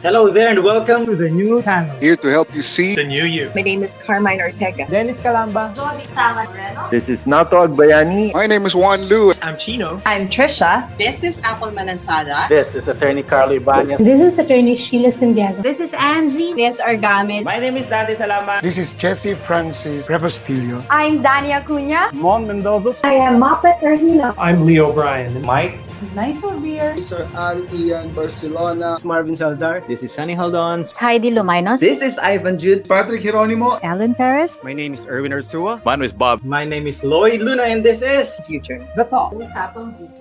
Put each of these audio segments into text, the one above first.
Hello there and welcome to the new channel. Here to help you see the new you. My name is Carmine Ortega. Dennis Calamba. This is Nato Agbayani. My name is Juan Lu. I'm Chino. I'm Trisha. This is Apple Manansada. This is Attorney Carlo Ibanez. This is Attorney Sheila Santiago. This is Angie. This is Orgami. My name is Daddy Salama. This is Jesse Francis Rebustillo. I'm Dania Cunha. Mon Mendoza. I am Mapet Erhino. I'm Leo Bryan. Mike. Nice for beer. Sir Ian Barcelona. Marvin Salazar. This is Sunny Haldons. Heidi Lumainos. This is Ivan Jude. Patrick Geronimo. Alan Perez. My name is Erwin Ursua. My name is Bob. My name is Lloyd Luna and this is Future. The Talk.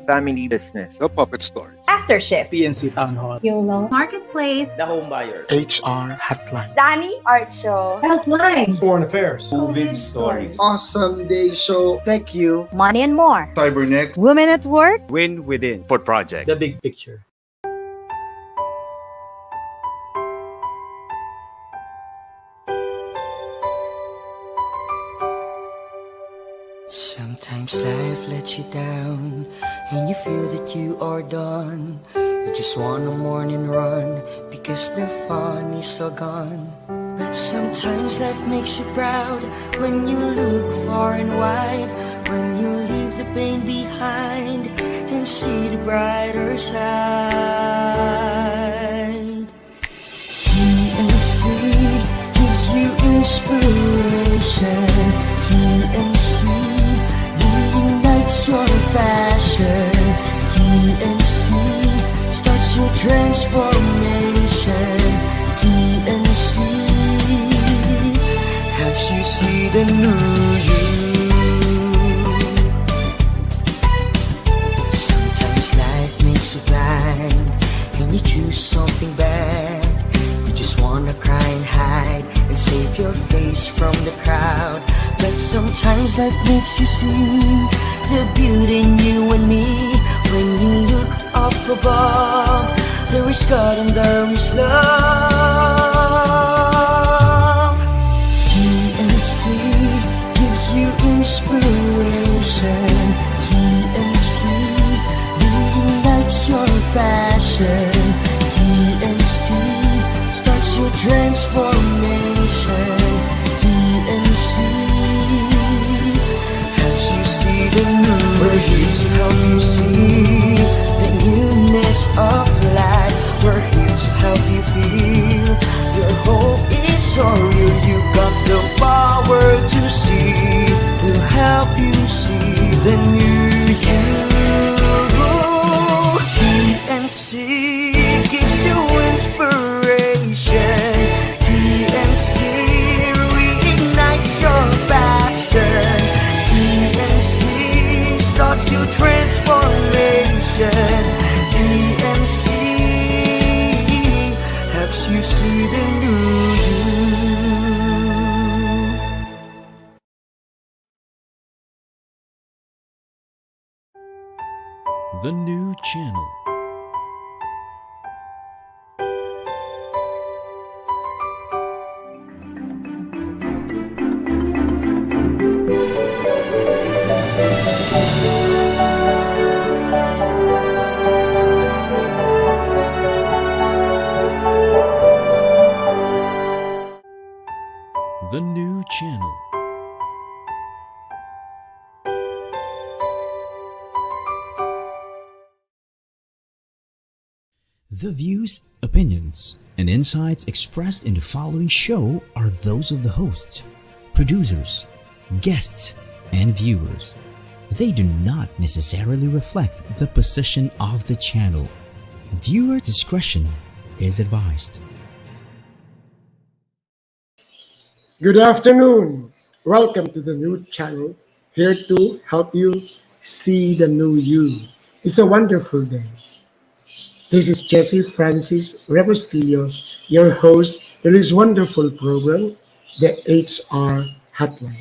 Family Business. The Puppet Stories. Aftershift. PNC Town Hall. YOLO. Marketplace. The Home Buyer. HR Hotline. Danny Art Show. Hotline. Foreign Affairs. COVID stories. Awesome Day Show. Thank you. Money and more. Cybernext. Women at Work. Win Within. Port Project. The Big Picture. Sometimes life lets you down and you feel that you are done. You just want a morning run because the fun is all gone. Sometimes life makes you proud when you look far and wide, when you leave the pain behind and see the brighter side. TNC gives you inspiration. TNC reignites your passion. TNC starts your transformation. TNC helps you see the new you. Sometimes life makes you blind and you choose something bad. You just wanna cry and hide and save your face from the crowd. But sometimes life makes you see the beauty in you and me. When you look up above, there is God and there is love. TNC gives you inspiration. TNC reignites your passion. TNC starts your transformation. TNC helps you see the new. We're here to help you see the newness of life. We're here to help you feel your hope is so real. You got the power to see. We'll help you see the new you. TNC gives you inspiration. TNC reignites your passion. TNC starts your transformation. TNC helps you see the new you. The New Channel. The New Channel. The views, opinions, and insights expressed in the following show are those of the hosts, producers, guests, and viewers. They do not necessarily reflect the position of the channel. Viewer discretion is advised. Good afternoon. Welcome to the new channel, here to help you see the new you. It's a wonderful day. This is Jesse Francis Rebustillo, your host in this wonderful program, the HR Hotline.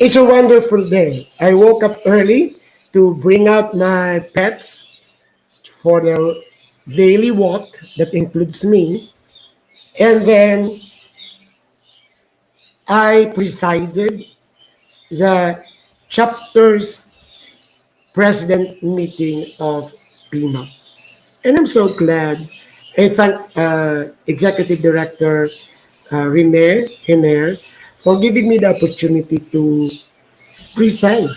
It's a wonderful day. I woke up early to bring out my pets for their daily walk that includes me. And then I presided the chapter's president meeting of PIMA. And I'm so glad. I thank Executive Director Rene Henner for giving me the opportunity to preside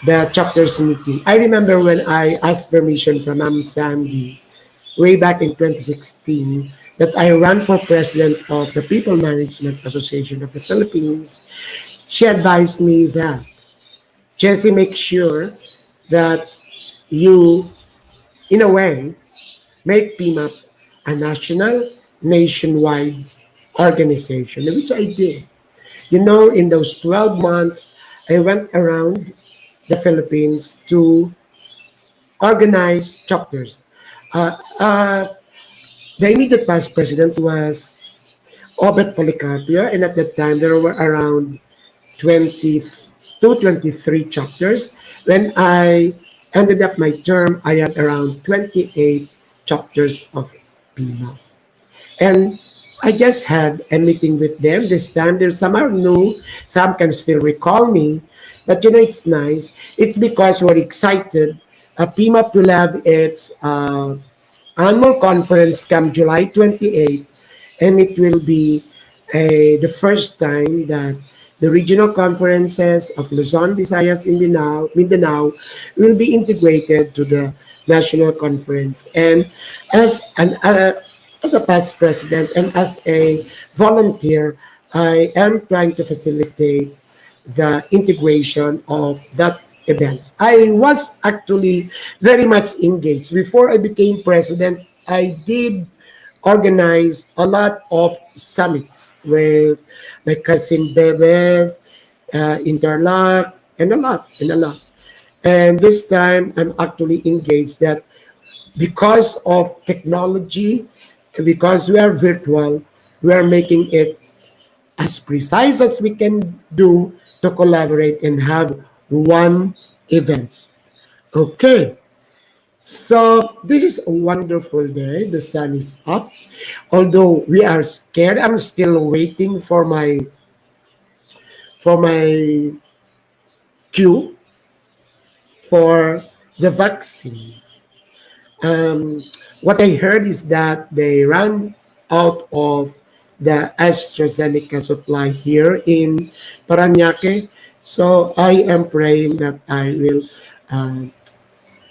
the chapter's meeting. I remember when I asked permission from Ma'am Sandy way back in 2016 that I ran for president of the People Management Association of the Philippines. She advised me that, Jesse, make sure that you, in a way, make PIMAP a nationwide organization, which I did. You know, in those 12 months, I went around the Philippines to organize chapters. The immediate past president was Obet Policarpio, and at that time there were around 22, 23 chapters. When I ended up my term, I had around 28 chapters of PIMA. And I just had a meeting with them. This time, some are new, some can still recall me. But you know, it's nice. It's because we're excited. PIMA will have its annual conference come July 28, and it will be the first time that the regional conferences of Luzon, Visayas, Mindanao will be integrated to the national conference. And as a past president and as a volunteer, I am trying to facilitate the integration of that event. I was actually very much engaged. Before I became president, I did organize a lot of summits with my cousin Bebe, Interlock, and a lot. And this time, I'm actually engaged that because of technology, because we are virtual, we are making it as precise as we can do to collaborate and have one event. Okay. So this is a wonderful day. The sun is up. Although we are scared, I'm still waiting for my queue for the vaccine. What I heard is that they ran out of the AstraZeneca supply here in Parañaque. So I am praying that I will,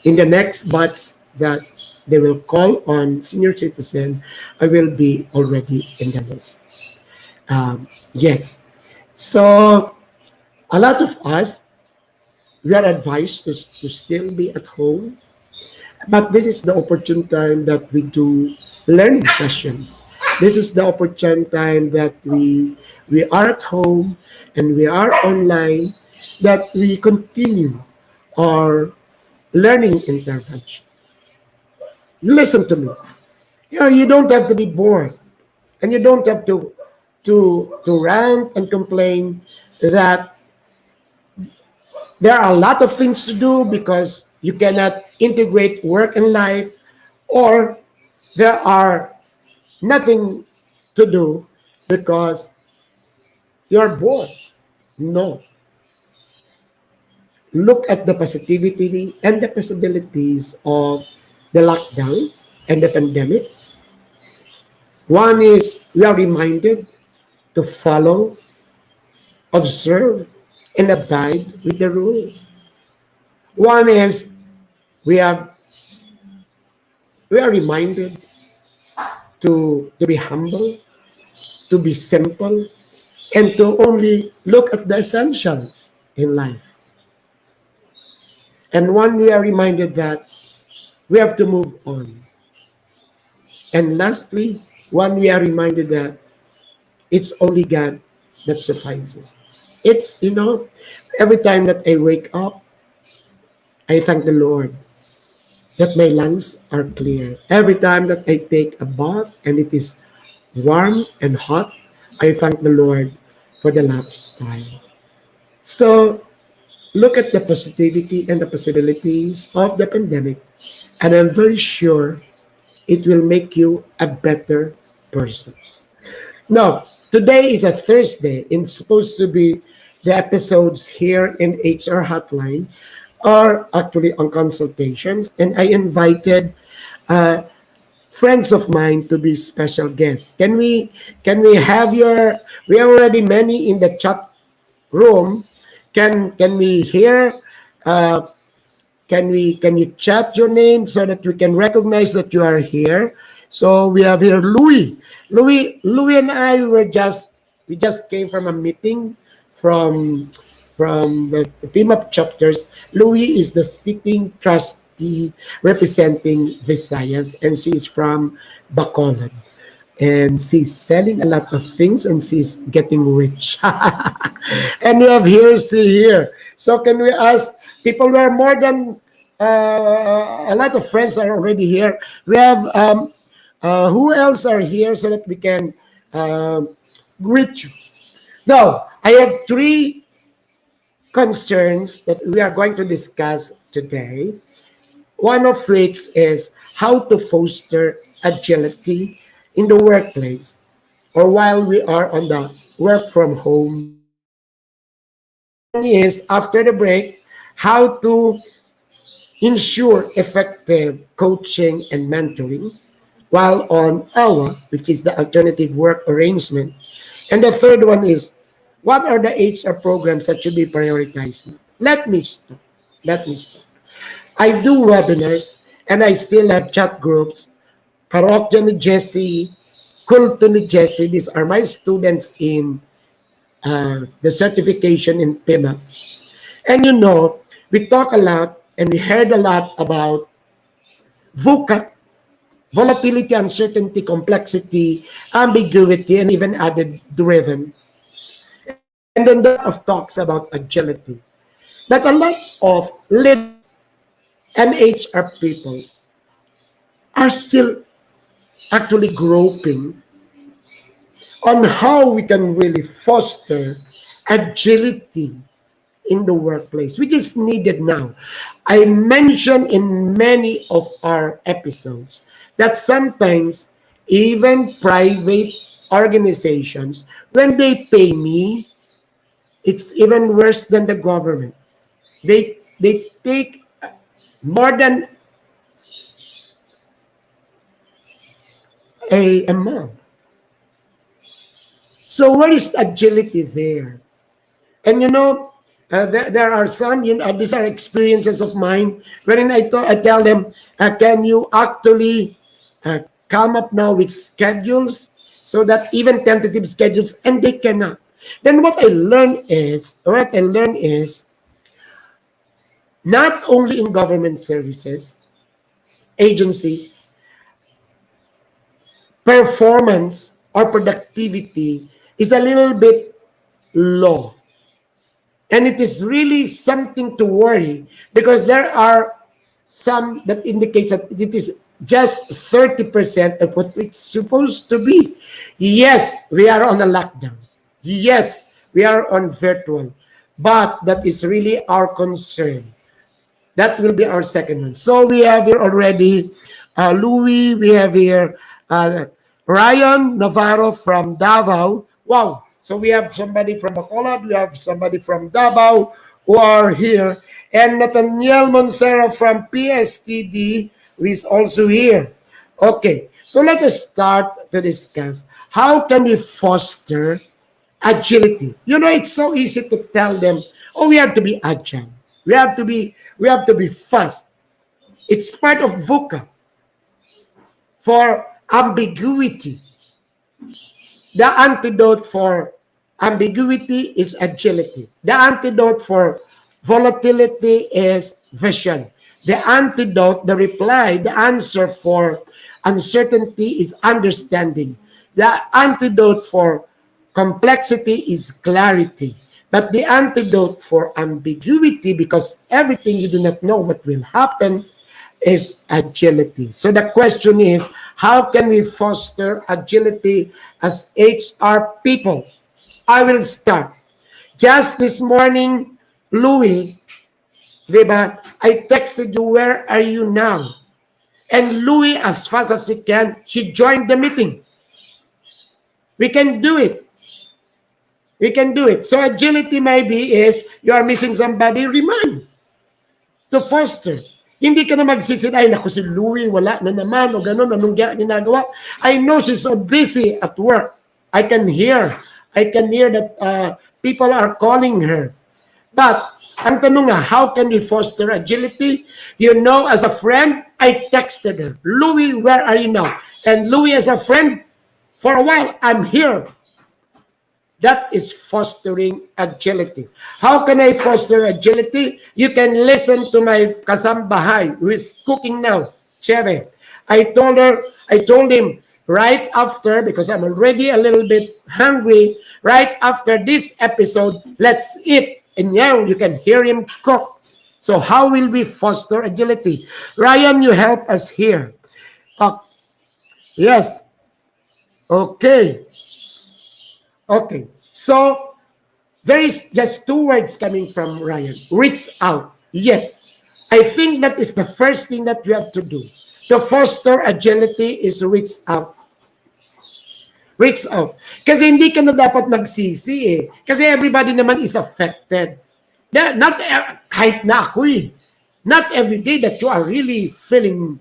in the next batch that they will call on senior citizen, I will be already in the list. Yes. So a lot of us, we are advised to still be at home. But this is the opportune time that we do learning sessions. This is the opportune time that we are at home and we are online, that we continue our learning interventions. You listen to me. You know, you don't have to be bored, and you don't have to rant and complain that there are a lot of things to do because you cannot integrate work and life, or there are nothing to do because you're bored. No. Look at the positivity and the possibilities of the lockdown and the pandemic. One is we are reminded to follow, observe, and abide with the rules. One is we are reminded to be humble, to be simple, and to only look at the essentials in life. And one, we are reminded that we have to move on. And lastly, one, we are reminded that it's only God that suffices. It's, you know, every time that I wake up, I thank the Lord that my lungs are clear. Every time that I take a bath and it is warm and hot, I thank the Lord for the lifestyle. So look at the positivity and the possibilities of the pandemic, and I'm very sure it will make you a better person. Now, today is a Thursday, and it's supposed to be the episodes here in HR Hotline are actually on consultations, and I invited friends of mine to be special guests. Can we have your? We are already many in the chat room. Can we hear? Can you chat your name so that we can recognize that you are here? So we have here Louis. Louis and I we just came from a meeting from the PMAP chapters. Louis is the sitting trustee representing Visayas, and she's from Bacolod. And she's selling a lot of things, and she's getting rich. And we have here. So can we ask people? We are more than a lot of friends are already here. We have who else are here so that we can greet you. Now, I have 3 concerns that we are going to discuss today. One of which is how to foster agility in the workplace or while we are on the work from home. Is after the break, how to ensure effective coaching and mentoring while on AWA, which is the alternative work arrangement. And the third one is, what are the HR programs that should be prioritized? Let me start. I do webinars, and I still have chat groups. Parokya ni Jesse, Kulto ni Jesse, these are my students in the certification in PIMA. And we talk a lot and we heard a lot about VUCA, volatility, uncertainty, complexity, ambiguity, and even added driven. And then a lot of talks about agility. But a lot of leaders and HR people are still actually groping on how we can really foster agility in the workplace, which is needed now. I mentioned in many of our episodes that sometimes even private organizations, when they pay me, it's even worse than the government. They take more than a month. So where is agility there? And there are some, these are experiences of mine, wherein I tell them, can you actually come up now with schedules so that even tentative schedules, and they cannot. Then what I learned is not only in government services, agencies, performance or productivity is a little bit low. And it is really something to worry, because there are some that indicates that it is just 30% of what it's supposed to be. Yes, we are on a lockdown. Yes, we are on virtual. But that is really our concern. That will be our second one. So we have here already Louis, we have here Ryan Navarro from Davao. Wow. So we have somebody from Bacolod, we have somebody from Davao who are here. And Nathaniel Moncero from PSTD, who is also here. Okay, so let us start to discuss how can we foster agility. It's so easy to tell them, we have to be agile. We have to be fast. It's part of VUCA for ambiguity. The antidote for ambiguity is agility. The antidote for volatility is vision. The antidote, the reply, the answer for uncertainty is understanding. The antidote for complexity is clarity. But the antidote for ambiguity, because everything you do not know what will happen, is agility. So the question is, how can we foster agility as HR people? I will start. Just this morning, Louie, diba, I texted you, where are you now? And Louie, as fast as she can, she joined the meeting. We can do it. We can do it. So agility maybe is you are missing somebody, remind to foster. Hindi ka na magsisid, ay naku si Louie, wala na naman, o gano'n, anong ginagawa. I know she's so busy at work. I can hear that people are calling her. But, ang tanong nga, how can we foster agility? You know, as a friend, I texted her, Louie, where are you now? And Louie, as a friend, for a while, I'm here. That is fostering agility. How can I foster agility? You can listen to my kasambahay who is cooking now, Chere. I told him right after, because I'm already a little bit hungry, right after this episode, let's eat. And now you can hear him cook. So how will we foster agility? Ryan, you help us here. Yes. Okay. Okay. So there is just two words coming from Ryan. Reach out. Yes. I think that is the first thing that we have to do. To foster agility is reach out. Reach out. Kasi hindi ka na dapat magsisi eh. Kasi everybody naman is affected. Not kahit na ako eh. Not every day that you are really feeling,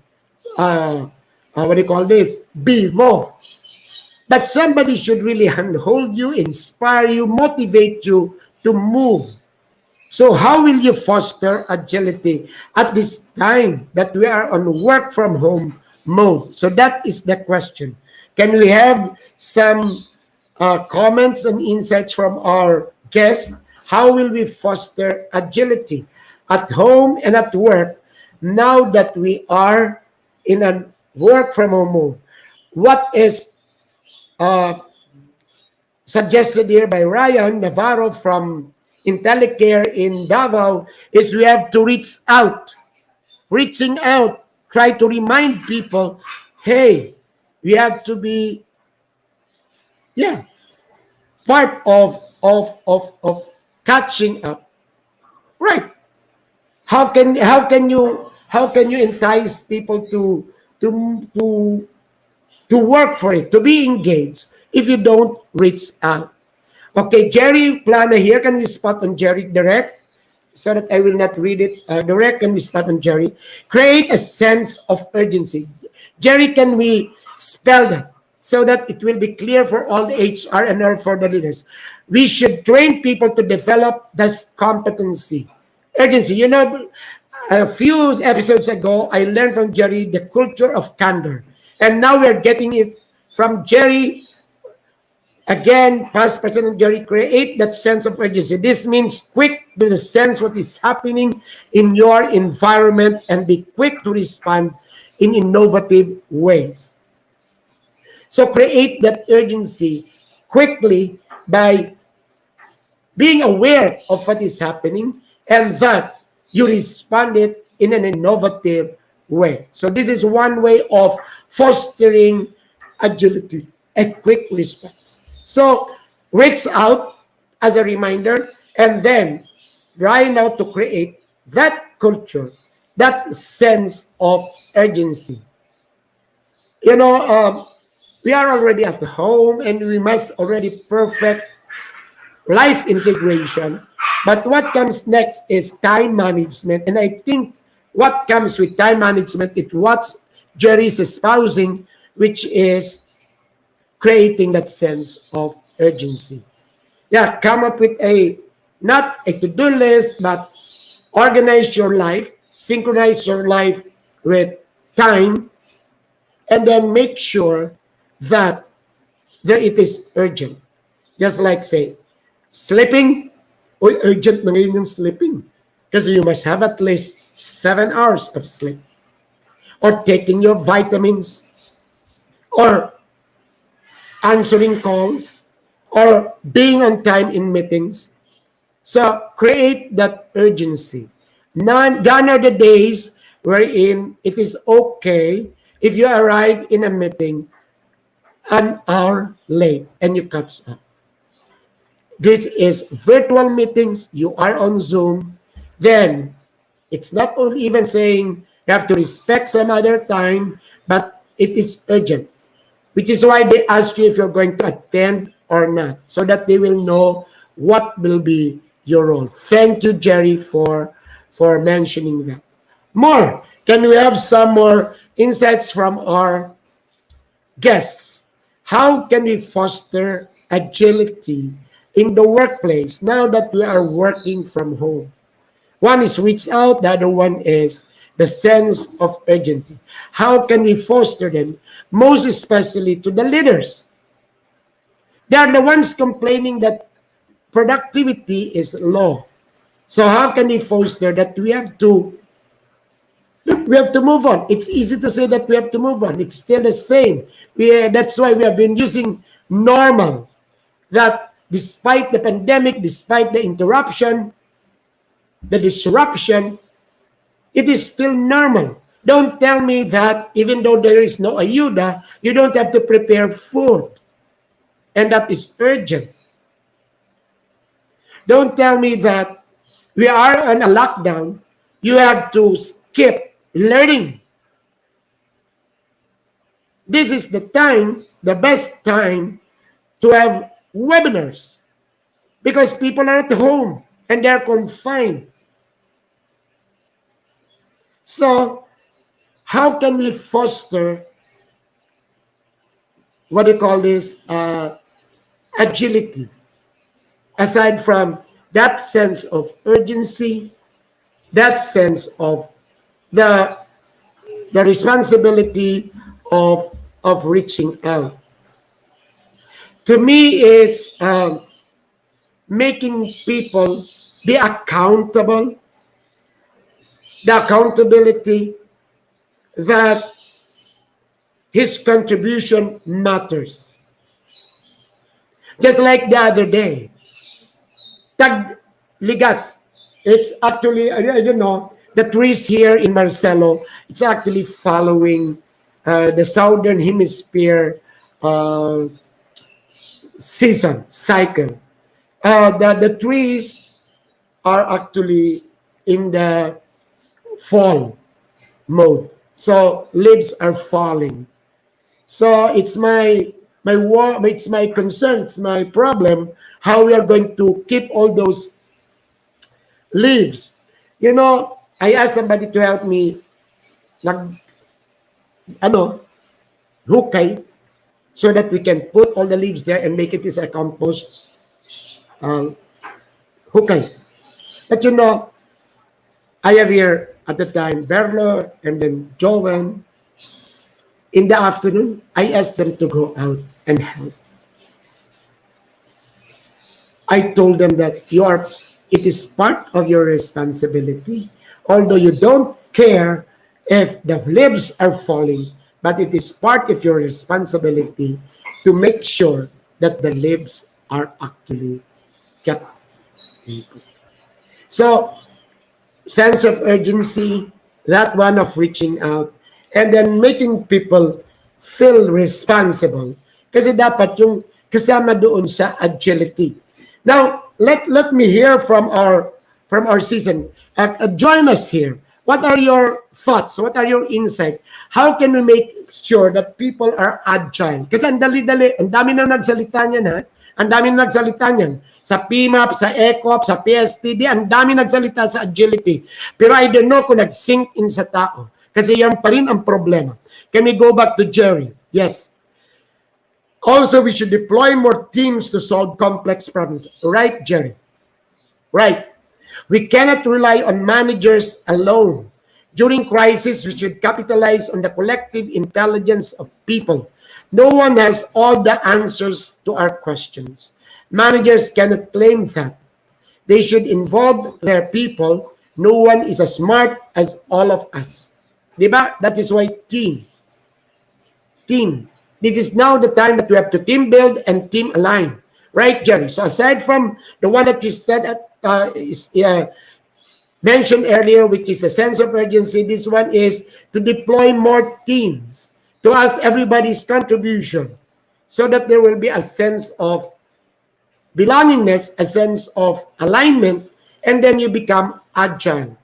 what do you call this? Vivo. But somebody should really handhold you, inspire you, motivate you to move. So how will you foster agility at this time that we are on work from home mode? So that is the question. Can we have some comments and insights from our guests? How will we foster agility at home and at work now that we are in a work from home mode? What is suggested here by Ryan Navarro from IntelliCare in Davao is we have to reach out. Reaching out, try to remind people, hey, we have to be, part of catching up. Right. How can you entice people to work for it, to be engaged, if you don't reach out? Okay, Jerry Plana here. Can we spot on Jerry direct? So that I will not read it direct. Can we spot on Jerry? Create a sense of urgency. Jerry, can we spell that so that it will be clear for all the HR and all for the leaders? We should train people to develop this competency. Urgency. You know, a few episodes ago, I learned from Jerry the culture of candor. And now we're getting it from Jerry. Again, past President Jerry, create that sense of urgency. This means quick to the sense what is happening in your environment and be quick to respond in innovative ways. So create that urgency quickly by being aware of what is happening and that you respond it in an innovative way. So this is one way of fostering agility, a quick response. So reach out as a reminder and then try now to create that culture, that sense of urgency. You know, we are already at home and we must already perfect life integration. But what comes next is time management. And I think what comes with time management is what Jerry is espousing, which is creating that sense of urgency. Yeah, come up with not a to-do list, but organize your life, synchronize your life with time, and then make sure that it is urgent. Just like, say, sleeping, urgent na ngayon yung sleeping. Because you must have at least 7 hours of sleep. Or taking your vitamins, or answering calls, or being on time in meetings. So create that urgency. Gone are the days wherein it is okay if you arrive in a meeting an hour late and you catch up. this is virtual meetings, you are on Zoom, then it's not only even saying you have to respect some other time, but it is urgent, which is why they ask you if you're going to attend or not, so that they will know what will be your role. Thank you, Jerry, for mentioning that. More. Can we have some more insights from our guests? How can we foster agility in the workplace now that we are working from home? One is reach out, the other one is the sense of urgency. How can we foster them? Most especially to the leaders. They are the ones complaining that productivity is low. So how can we foster that we have to move on? It's easy to say that we have to move on. It's still the same. That's why we have been using normal. That despite the pandemic, despite the interruption, the disruption, it is still normal. Don't tell me that even though there is no ayuda, you don't have to prepare food. And that is urgent. Don't tell me that we are on a lockdown, you have to skip learning. This is the time, the best time to have webinars because people are at home and they're confined. So, how can we foster what do you call this? Agility. Aside from that sense of urgency, that sense of the responsibility of reaching out. To me, is making people be accountable, the accountability that his contribution matters. Just like the other day, Tag Ligas, it's actually, I don't know, the trees here in Marcelo, it's actually following the southern hemisphere season cycle. The trees are actually in the fall mode, so leaves are falling. So it's my concern, it's my problem, how we are going to keep all those leaves. You know, I asked somebody to help me hukay, so that we can put all the leaves there and make it as a compost hukay. But you know, I have here at the time Berlo and then Joan. In the afternoon, I asked them to go out and help. I told them that it is part of your responsibility, although you don't care if the leaves are falling, but it is part of your responsibility to make sure that the leaves are actually kept in place. So, sense of urgency, that one of reaching out, and then making people feel responsible. Kasi dapat yung kasama doon sa agility. Now, let me hear from our season. Join us here. What are your thoughts? What are your insights? How can we make sure that people are agile? Kasi ang dali-dali, ang dami na nagsalita niyan, ha? Ang dami na nagsalita niyan. Sa PMAP, sa ECOP, sa PSTD, ang dami nagsalita sa agility. Pero I don't know kung nag-sink in sa tao. Kasi yan pa rin ang problema. Can we go back to Jerry? Yes. Also, we should deploy more teams to solve complex problems. Right, Jerry? Right. We cannot rely on managers alone. During crisis, we should capitalize on the collective intelligence of people. No one has all the answers to our questions. Managers cannot claim that. They should involve their people. No one is as smart as all of us. Diba? That is why team. This is now the time that we have to team build and team align. Right, Jerry? So aside from the one that you said mentioned earlier, which is a sense of urgency, this one is to deploy more teams, to ask everybody's contribution, so that there will be a sense of belongingness, a sense of alignment, and then you become agile.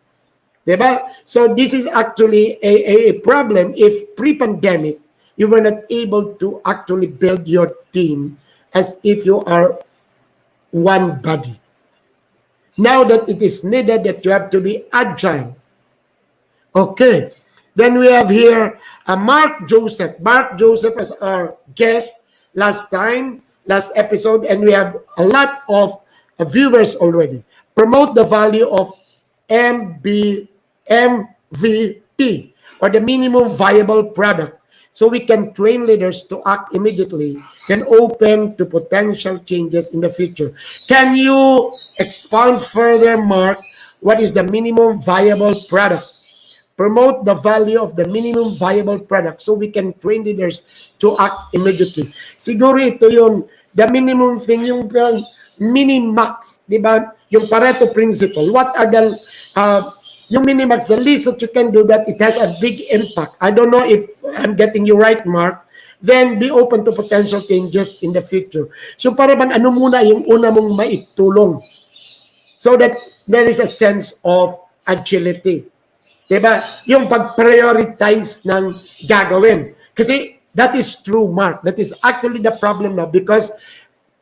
Diba? So this is actually a problem if pre-pandemic, you were not able to actually build your team as if you are one body. Now that it is needed that you have to be agile. Okay. Then we have here Mark Joseph. Mark Joseph as our guest last episode, and we have a lot of viewers already. Promote the value of MVP, or the minimum viable product, so we can train leaders to act immediately and open to potential changes in the future. Can you expound further, Mark? What is the minimum viable product? Promote the value of the minimum viable product so we can train leaders to act immediately. Siguro ito yung the minimum thing, yung minimax, di ba? Yung Pareto principle. What are the yung minimax, the least that you can do that it has a big impact. I don't know if I'm getting you right, Mark. Then be open to potential changes in the future. So para bang ano muna yung una mong maitulong so that there is a sense of agility. Diba? Yung pag-prioritize ng gagawin. Kasi that is true, Mark. That is actually the problem now because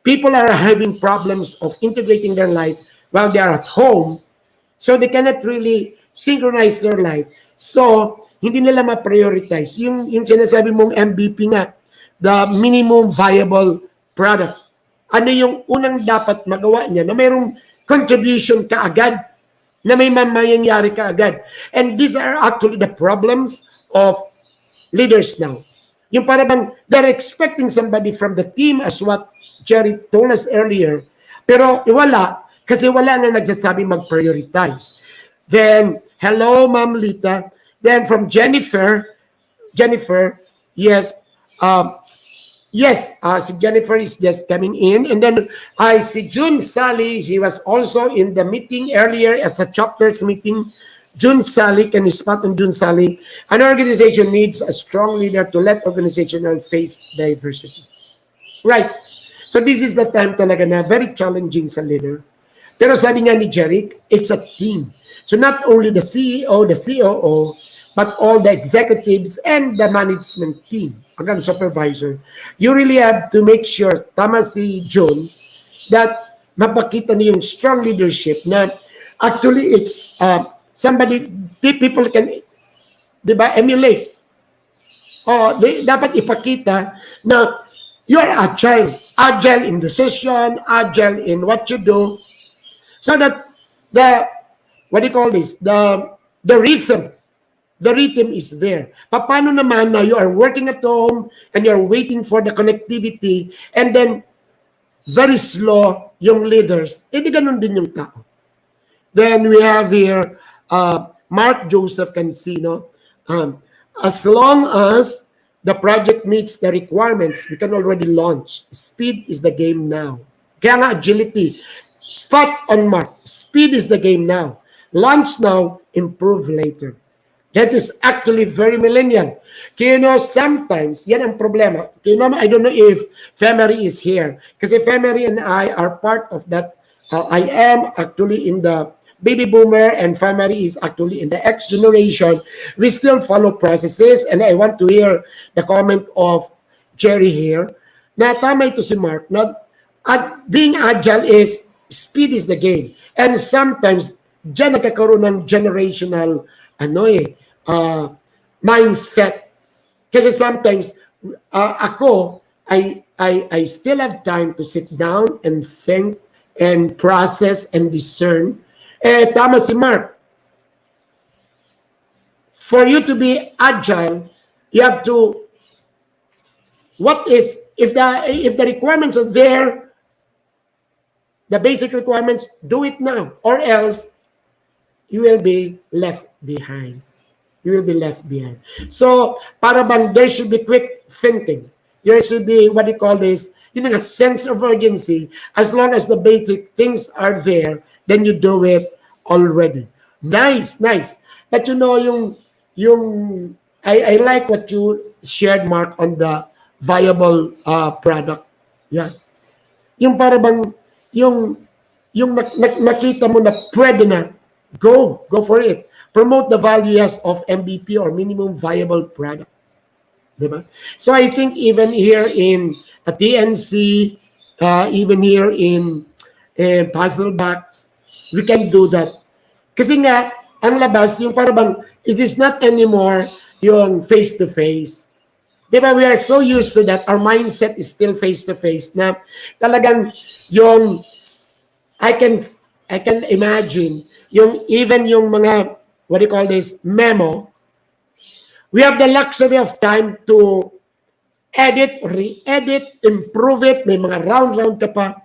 people are having problems of integrating their life while they are at home. So they cannot really synchronize their life. So, hindi nila ma-prioritize. Yung sinasabi mong MVP nga, the minimum viable product. Ano yung unang dapat magawa niya na mayroong contribution kaagad, na may mamayayari kaagad. And these are actually the problems of leaders now. Yung parang they're expecting somebody from the team as what Jerry told us earlier. Pero wala, kasi wala na nagsasabi mag-prioritize. Then, hello, Ma'am Lita. Then from Jennifer, yes, si Jennifer is just coming in. And then I see June Sally. She was also in the meeting earlier at the chapters meeting. June Sally, can you spot on June Sally? An organization needs a strong leader to let organizational face diversity. Right. So this is the time talaga na very challenging sa leader. Pero sabi nga ni Jeric, it's a team. So not only the CEO, the COO, but all the executives and the management team, hanggang supervisor, you really have to make sure, tama si John, that mapakita niyo yung strong leadership na actually it's somebody, people can, di ba, emulate. Dapat ipakita na you're agile in decision, agile in what you do, so that the rhythm is there. Paano naman na you are working at home and you're waiting for the connectivity and then very slow yung leaders, di ganun din yung tao. Then we have here Mark Joseph Cancino. As long as the project meets the requirements, we can already launch. Speed is the game now. Kaya nga agility. Spot on, Mark. Speed is the game now. Launch now, improve later. That is actually very millennial. Kaya sometimes, yan ang problema. Kaya I don't know if Femery is here. Kasi Femery and I are part of that. I am actually in the baby boomer and Femery is actually in the X generation. We still follow processes and I want to hear the comment of Jerry here. Na tama ito si Mark. Being agile is, speed is the game. And sometimes, dyan nagkakaroon ng generational mindset. Kasi sometimes, I still have time to sit down and think and process and discern. Tama si Mark. For you to be agile, you have to, if the requirements are there, the basic requirements, do it now, or else you will be left behind. You will be left behind. So, para bang there should be quick thinking. There should be, what do you call this, a sense of urgency. As long as the basic things are there, then you do it already. Nice. But I like what you shared, Mark, on the viable product. Yeah. Yung para bang, yung nakita mo na pwede na, go for it. Promote the values of MVP or minimum viable product. Diba? So I think even here in a TNC, even here in Puzzlebox, we can do that. Kasi nga, ang labas, yung parang, it is not anymore yung face-to-face. Diba? We are so used to that. Our mindset is still face-to-face na talagang yung, I can imagine, even yung mga, what do you call this, memo, we have the luxury of time to edit, re-edit, improve it, may mga round ka pa.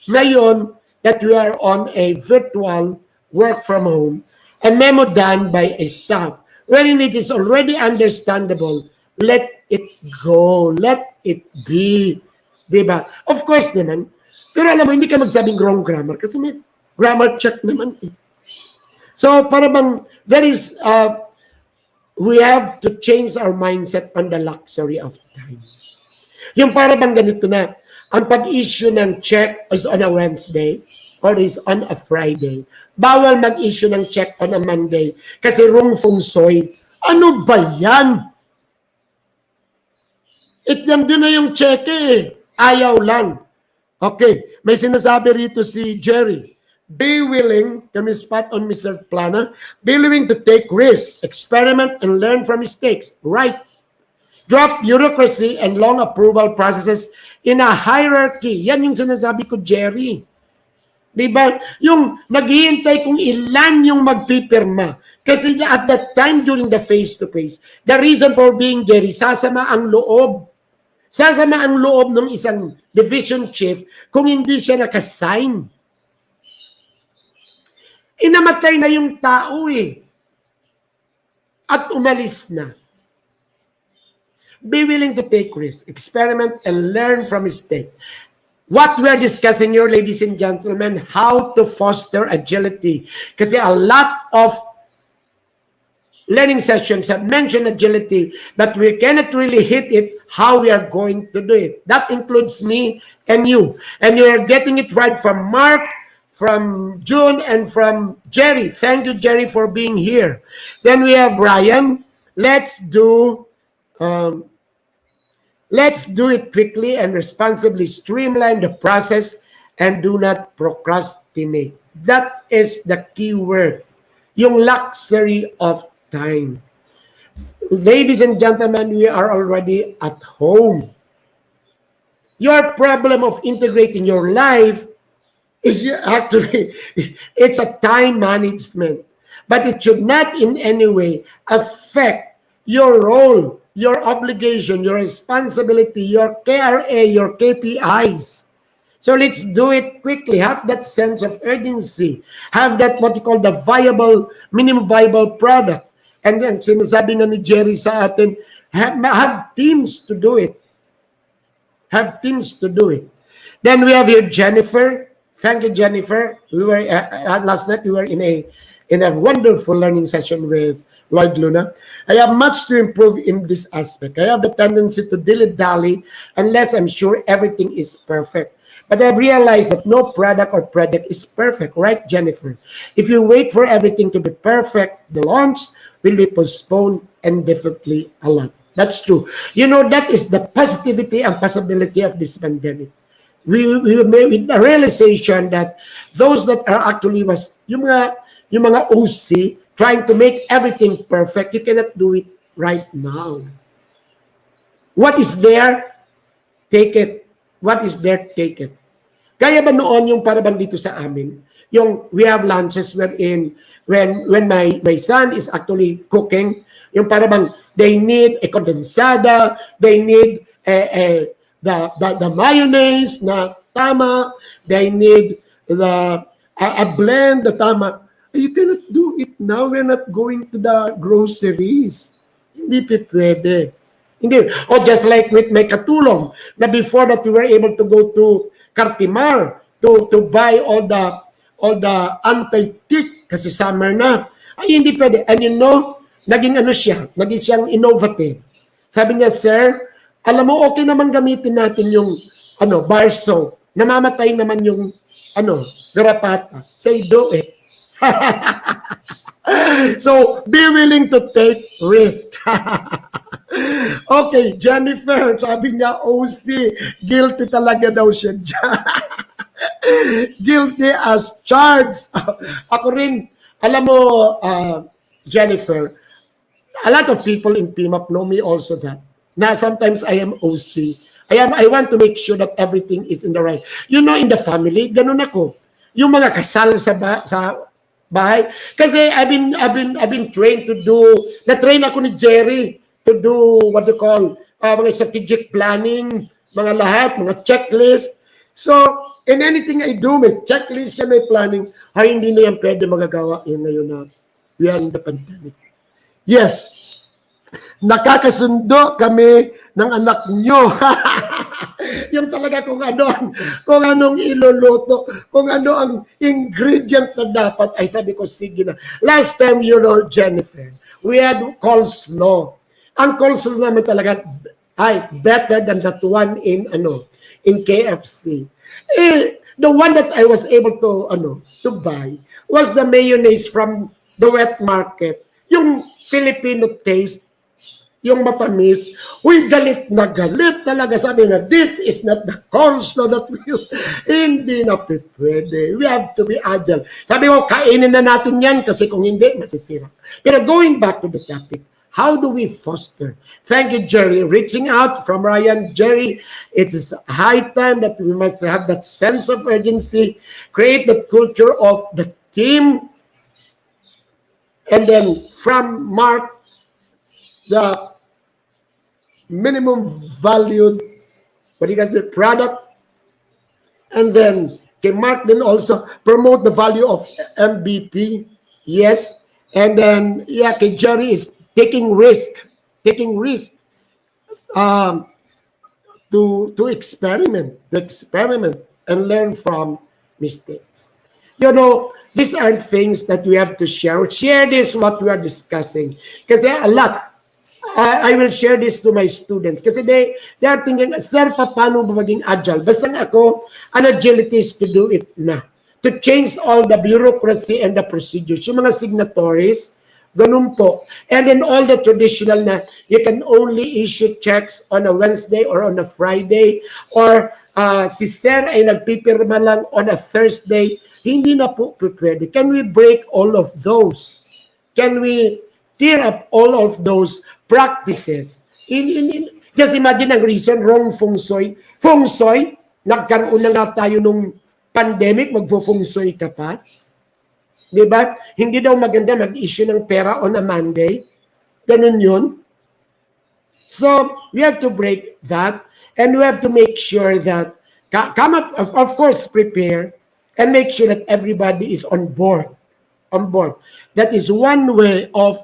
Ngayon, that we are on a virtual work from home, a memo done by a staff, wherein it is already understandable, let it go, let it be. Diba? Of course naman, pero alam mo, hindi ka magsabing wrong grammar kasi may grammar check naman. So, para bang, we have to change our mindset on the luxury of time. Yung para bang ganito na, ang pag-issue ng check is on a Wednesday or is on a Friday. Bawal mag-issue ng check on a Monday kasi wrong feng shui. Ano ba yan? Din na yung check eh. Ayaw lang. Okay, may sinasabi rito si Jerry. Be willing, kami spot on Mr. Plana, be willing to take risks, experiment, and learn from mistakes. Right. Drop bureaucracy and long approval processes in a hierarchy. Yan yung sinasabi ko, Jerry. Diba? Yung naghihintay kung ilan yung magpipirma. Kasi at that time during the face-to-face, the reason for being Jerry, sasama ang loob. Sasama ang loob ng isang division chief kung hindi siya nakasign. Inamatay na yung tao eh. At umalis na. Be willing to take risks, experiment, and learn from mistakes. What we're discussing here, ladies and gentlemen, how to foster agility. Kasi a lot of learning sessions have mentioned agility, but we cannot really hit it how we are going to do it. That includes me and you. And you are getting it right from Mark, from June, and from Jerry. Thank you, Jerry, for being here. Then we have Ryan. Let's do it quickly and responsibly. Streamline the process and do not procrastinate. That is the key word. Yung luxury of time. Ladies and gentlemen, we are already at home. Your problem of integrating your life is actually, it's a time management. But it should not in any way affect your role, your obligation, your responsibility, your KRA, your KPIs. So let's do it quickly. Have that sense of urgency. Have that what you call the viable, minimum viable product. And then sinasabi nga ni Jerry sa atin, have teams to do it. Have teams to do it. Then we have here Jennifer. Thank you, Jennifer. We were last night. We were in a wonderful learning session with Lloyd Luna. I have much to improve in this aspect. I have the tendency to dilly-dally unless I'm sure everything is perfect. But I've realized that no product or project is perfect, right, Jennifer? If you wait for everything to be perfect, the launch will be postponed indefinitely a lot. That's true. You know, that is the positivity and possibility of this pandemic. We made with the realization that those that are actually yung mga OC trying to make everything perfect, you cannot do it right now. What is there, take it. What is there, take it. Kaya ba noon yung parabang dito sa amin, yung we have lunches wherein when my son is actually cooking, yung parabang they need a condensada, they need the mayonnaise na tama, they need a blend na tama. You cannot do it now. We're not going to the groceries. Hindi pwede. Hindi. Or just like with may katulong, na before that we were able to go to Cartimar to buy all the anti-tick kasi summer na. Ay, hindi pwede. And you know, naging siyang innovative. Sabi niya, sir, alam mo, okay naman gamitin natin yung bar soap. namamatay naman yung, garapata. Say, do it. So, be willing to take risk. Okay, Jennifer, sabi niya, OC, guilty talaga daw siya dyan. Guilty as charged. Ako rin, alam mo, Jennifer, a lot of people in PMAP know me also that. Now, sometimes I am OC. I want to make sure that everything is in the right. You know, in the family, ganun ako. Yung mga kasal sa bahay. Kasi I've been trained to do, na-train ako ni Jerry to do what you call mga strategic planning, mga lahat, mga checklist. So, in anything I do, may checklist siya, may planning, hindi na yan pwede magagawa yun ngayon na we are in the pandemic. Yes, nakakasundo kami ng anak nyo. Yung talaga kung anong iluluto, kung ano ang ingredient na dapat, ay sabi ko, sige na. Last time, Jennifer, we had coleslaw. Ang coleslaw naman talaga ay better than that one in KFC. The one that I was able to buy was the mayonnaise from the wet market. Yung Filipino taste, yung matamis, galit na galit talaga. Sabi nga, this is not the coleslaw that we use. Hindi na pwede. We have to be agile. Sabi ko, kainin na natin yan kasi kung hindi, masisira. Pero going back to the topic, how do we foster? Thank you, Jerry. Reaching out from Ryan. Jerry, it is high time that we must have that sense of urgency, create the culture of the team, and then from Mark, the minimum valued, product, and then kay Mark then also promote the value of MVP, yes, and then kay Jerry is taking risk to experiment and learn from mistakes. These are things that we have to share. Share this what we are discussing. Kasi a lot. I will share this to my students. Kasi they are thinking, sir, paano ba maging agile? Basta ako, an agility is to do it na. To change all the bureaucracy and the procedures. Yung mga signatories, ganun po. And then all the traditional na you can only issue checks on a Wednesday or on a Friday, or si sir ay nagpipirma lang on a Thursday. Hindi na po pwede. Can we break all of those? Can we tear up all of those practices? Just imagine ang reason, wrong feng shui. Feng shui, nagkaroon na nga tayo nung pandemic, mag-feng shui ka pa. Diba? Hindi daw maganda mag-issue ng pera on a Monday. Ganun yun. So, we have to break that, and we have to make sure that, come up, of course, prepare, and make sure that everybody is on board. That is one way of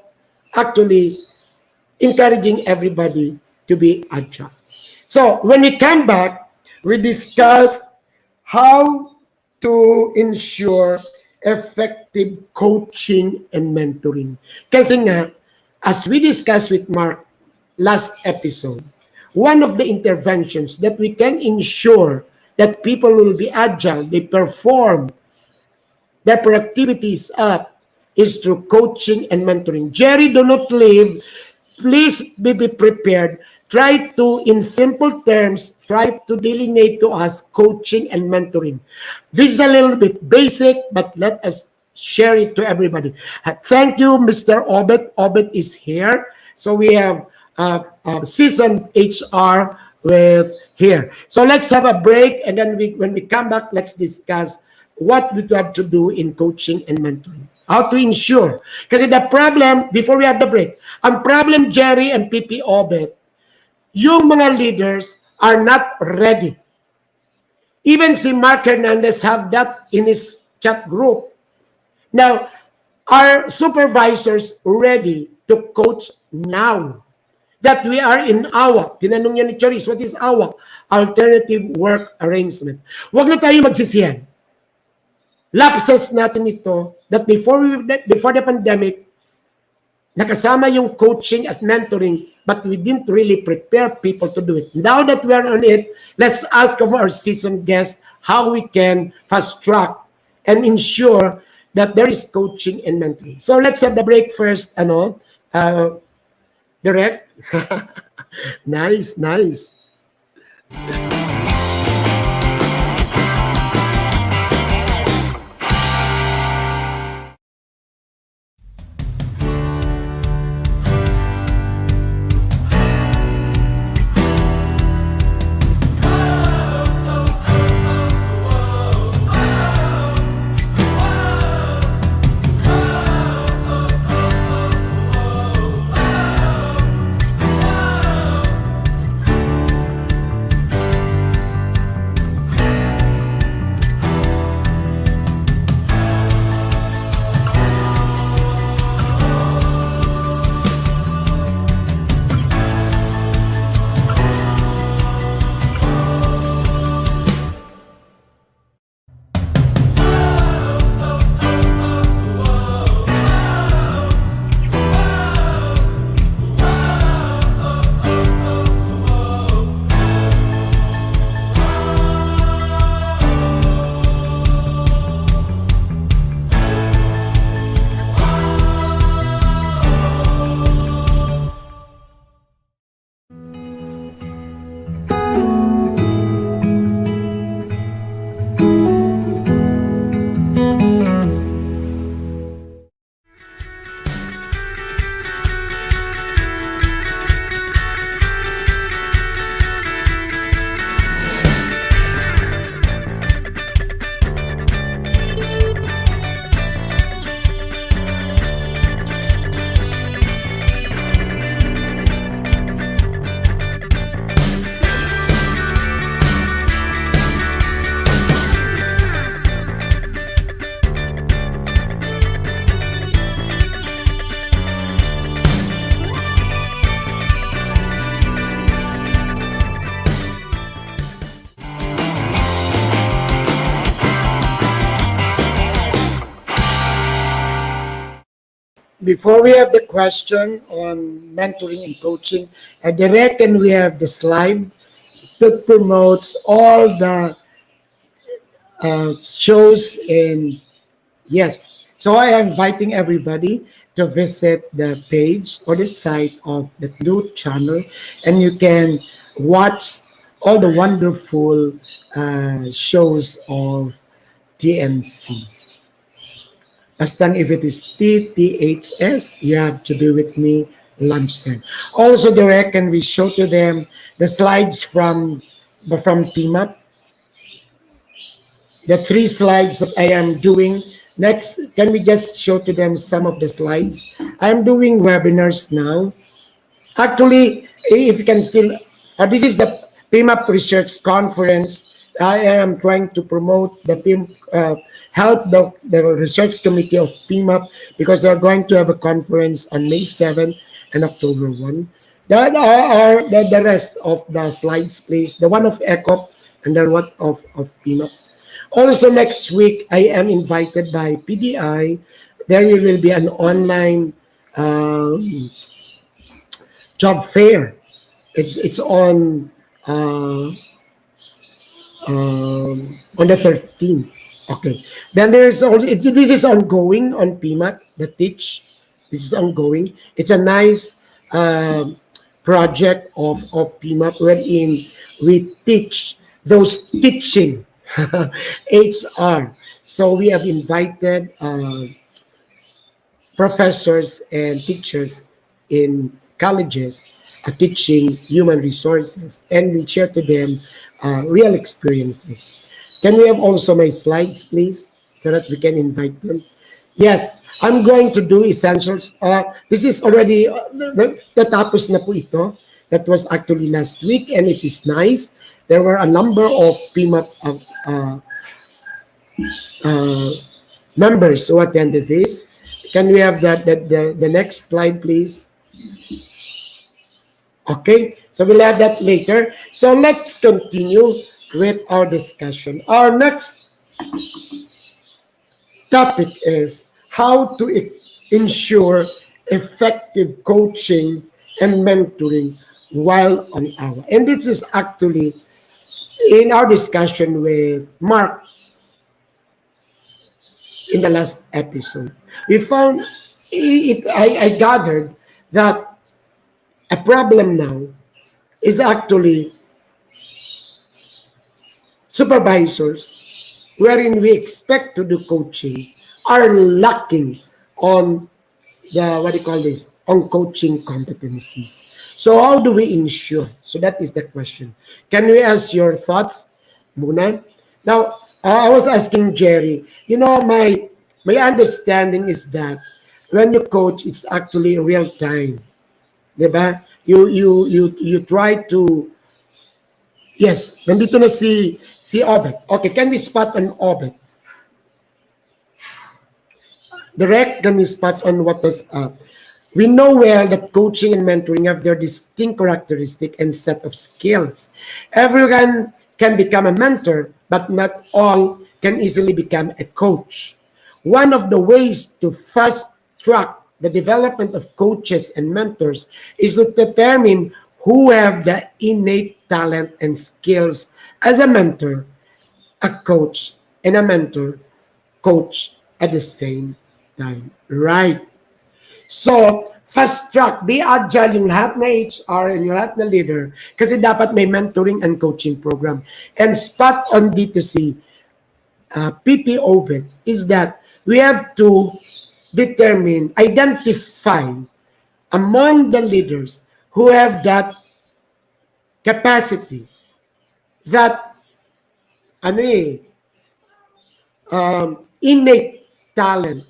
actually encouraging everybody to be agile. So, when we come back, we discuss how to ensure effective coaching and mentoring. Kasi nga, as we discussed with Mark last episode, one of the interventions that we can ensure that people will be agile, they perform, their productivity is up, is through coaching and mentoring. Jerry, do not leave. Please be prepared. Try to, in simple terms, try to delineate to us coaching and mentoring. This is a little bit basic, but let us share it to everybody. Thank you, Mr. Obet. Obet is here. So we have seasoned HR with here. So let's have a break, and then when we come back, let's discuss what we have to do in coaching and mentoring. How to ensure. Kasi the problem, before we have the break, ang problem, Jerry and PP Obet, yung mga leaders are not ready. Even si Mark Hernandez have that in his chat group. Now, are supervisors ready to coach now? That we are in AWA. Tinanong niya ni Charis, what is AWA? Alternative Work Arrangement. Huwag na tayo magsisiyan. Lapses natin ito that before the pandemic, nakasama yung coaching at mentoring, but we didn't really prepare people to do it. Now that we are on it, let's ask of our seasoned guests how we can fast track and ensure that there is coaching and mentoring. So let's have the break first. Direct. Nice. Before we have the question on mentoring and coaching, I reckon we have the slide that promotes all the shows. And yes, so I am inviting everybody to visit the page or the site of the new channel, and you can watch all the wonderful shows of TNC. As long if it is TTHS, you have to be with me lunchtime. Also, direct, can we show to them the slides from PMAP? The 3 slides that I am doing. Next, can we just show to them some of the slides? I'm doing webinars now. Actually, if you can still, this is the PMAP Research Conference. I am trying to promote the help the research committee of PMAP because they're going to have a conference on May 7th and October 1. That are the rest of the slides, please. The one of ECOP and then one of PMAP. Also next week, I am invited by PDI. There will be an online job fair. It's on the 13th. Okay. Then there's only this is ongoing on PMAT. The teach. This is ongoing. It's a nice project of PMAT wherein we teach those teaching HR. So we have invited professors and teachers in colleges teaching human resources, and we share to them real experiences. Can we have also my slides, please, so that we can invite them? Yes, I'm going to do essentials. This is already, natapos na po ito. That was actually last week, and it is nice. There were a number of PMAP members who attended this. Can we have the next slide, please? Okay, so we'll have that later. So let's continue with our discussion. Our next topic is how to ensure effective coaching and mentoring while on hour. And this is actually in our discussion with Mark in the last episode, we found I gathered that a problem now is actually supervisors wherein we expect to do coaching are lacking on the, what do you call this, on coaching competencies. So how do we ensure? So that is the question. Can we ask your thoughts muna? Now, I was asking Jerry, you know, my understanding is that when you coach, it's actually real time. Diba? You try to, yes, nandito na si Obet. Okay, can we spot on Obet? Direct, can we spot on what was up? We know well that coaching and mentoring have their distinct characteristic and set of skills. Everyone can become a mentor, but not all can easily become a coach. One of the ways to fast track the development of coaches and mentors is to determine who have the innate talent and skills as a mentor, a coach, and a mentor, coach at the same time. Right. So, fast track, be agile yung lahat na HR and yung lahat na leader kasi dapat may mentoring and coaching program. And spot on dito si PP Obed is that we have to determine, identify among the leaders who have that capacity, that innate talent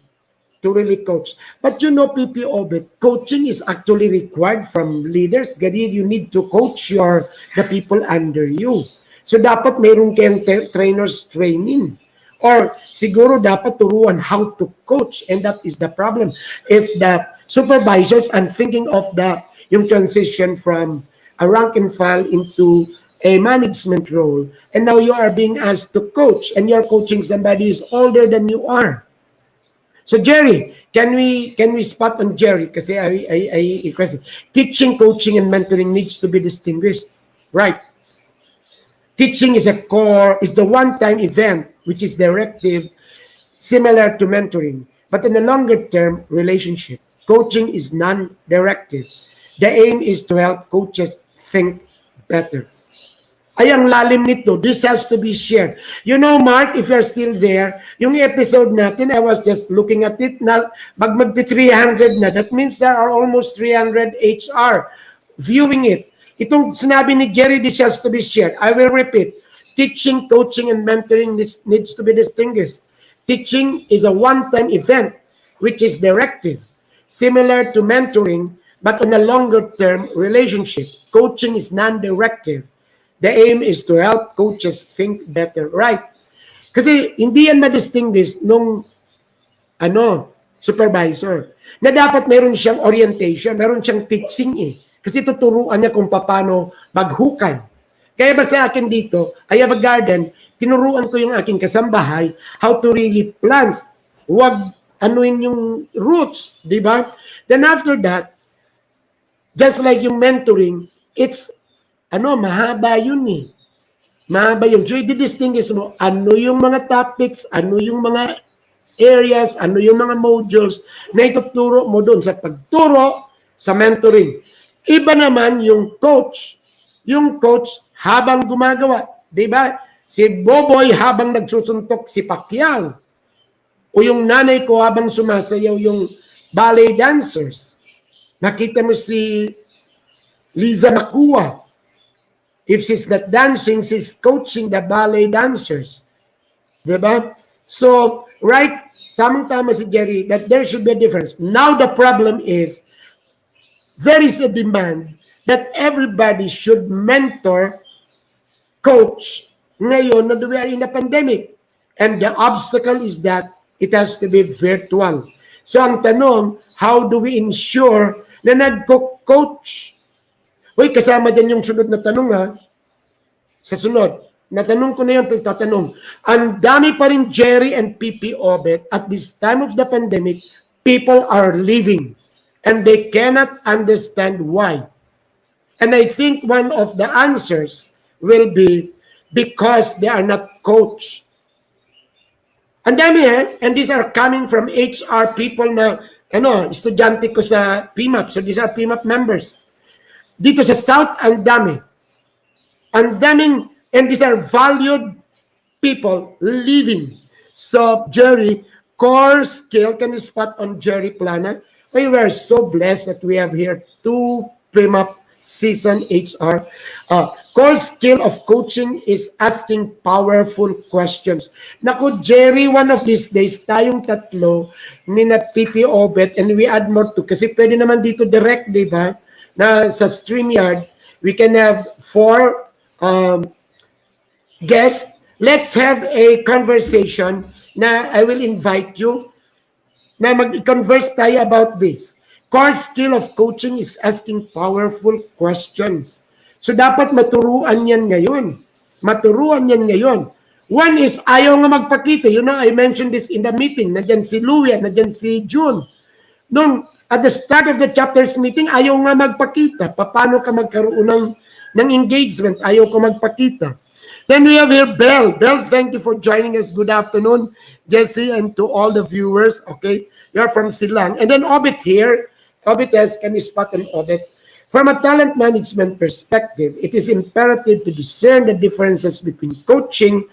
to really coach. But you know, PP Obet, coaching is actually required from leaders. Ganyan, you need to coach the people under you. So dapat mayroon kayong trainers training. Or siguro dapat turuan how to coach. And that is the problem. If the supervisors, I'm thinking of yung transition from a rank and file into a management role, and now you are being asked to coach, and you're coaching somebody who's older than you are. So Jerry, can we spot on Jerry? Kasi I requested. Teaching, coaching, and mentoring needs to be distinguished. Right. Teaching is the one-time event, which is directive, similar to mentoring, but in a longer-term relationship. Coaching is non-directive. The aim is to help coaches think better. Ay, ang lalim nito. This has to be shared. You know, Mark, if you're still there, yung episode natin, I was just looking at it na mag-300 na. That means there are almost 300 HR viewing it. Itong sinabi ni Jerry, this has to be shared. I will repeat. Teaching, coaching, and mentoring needs to be distinguished. Teaching is a one-time event, which is directive, similar to mentoring, but on a longer-term relationship. Coaching is non-directive. The aim is to help coaches think better. Right. Kasi hindi yan ma-distinguish nung supervisor na dapat meron siyang orientation, meron siyang teaching eh. Kasi tuturuan niya kung paano maghukay. Kaya ba sa akin dito, I have a garden, tinuruan ko yung aking kasambahay how to really plant. Huwag anuin yung roots, di ba? Then after that, just like yung mentoring, it's mahaba yun eh. Mahaba yun. So, i-distinguish mo, ano yung mga topics, ano yung mga areas, ano yung mga modules na ituturo mo doon sa pagturo sa mentoring. Iba naman yung coach. Yung coach habang gumagawa. Diba? Si Boboy habang nagsusuntok si Pacquiao. O yung nanay ko habang sumasayaw yung ballet dancers. Nakita mo si Liza Macua. If she's not dancing, she's coaching the ballet dancers. Diba? So, right, tamang-tama si Jerry that there should be a difference. Now the problem is, there is a demand that everybody should mentor, coach, ngayon na we are in a pandemic. And the obstacle is that it has to be virtual. So ang tanong, how do we ensure na nag-coach? Uy, kasama dyan yung sunod na tanong ha. Sa sunod, natanong ko na yung pagtatanong. Ang dami pa rin Jerry and PP Obet at this time of the pandemic, people are leaving and they cannot understand why. And I think one of the answers will be because they are not coached. Ang dami and these are coming from HR people na estudyante ko sa PMAP. So these are PMAP members. Dito sa South, ang dami. Ang daming, and these are valued people living. So Jerry, core skill, can you spot on Jerry Plana? We are so blessed that we have here 2 PMAP season HR. Core skill of coaching is asking powerful questions. Naku, Jerry, one of these days, tayong tatlo, ni na PP Obet, and we add more to, kasi pwede naman dito direct, di ba? Na sa StreamYard, we can have 4 guests. Let's have a conversation na I will invite you na mag-converse tayo about this. Core skill of coaching is asking powerful questions. So dapat maturuan yan ngayon. Maturuan yan ngayon. One is ayaw nga magpakita. You know, I mentioned this in the meeting. Nadyan si Louie, nadyan si June. Nung at the start of the chapters meeting, ayaw nga magpakita. Paano ka magkaroon ng engagement? Ayaw ka magpakita. Then we have here Belle. Belle, thank you for joining us. Good afternoon, Jesse, and to all the viewers. Okay, you're from Silang. And then Obit here. Obit has, can you spot an Obit? From a talent management perspective, it is imperative to discern the differences between coaching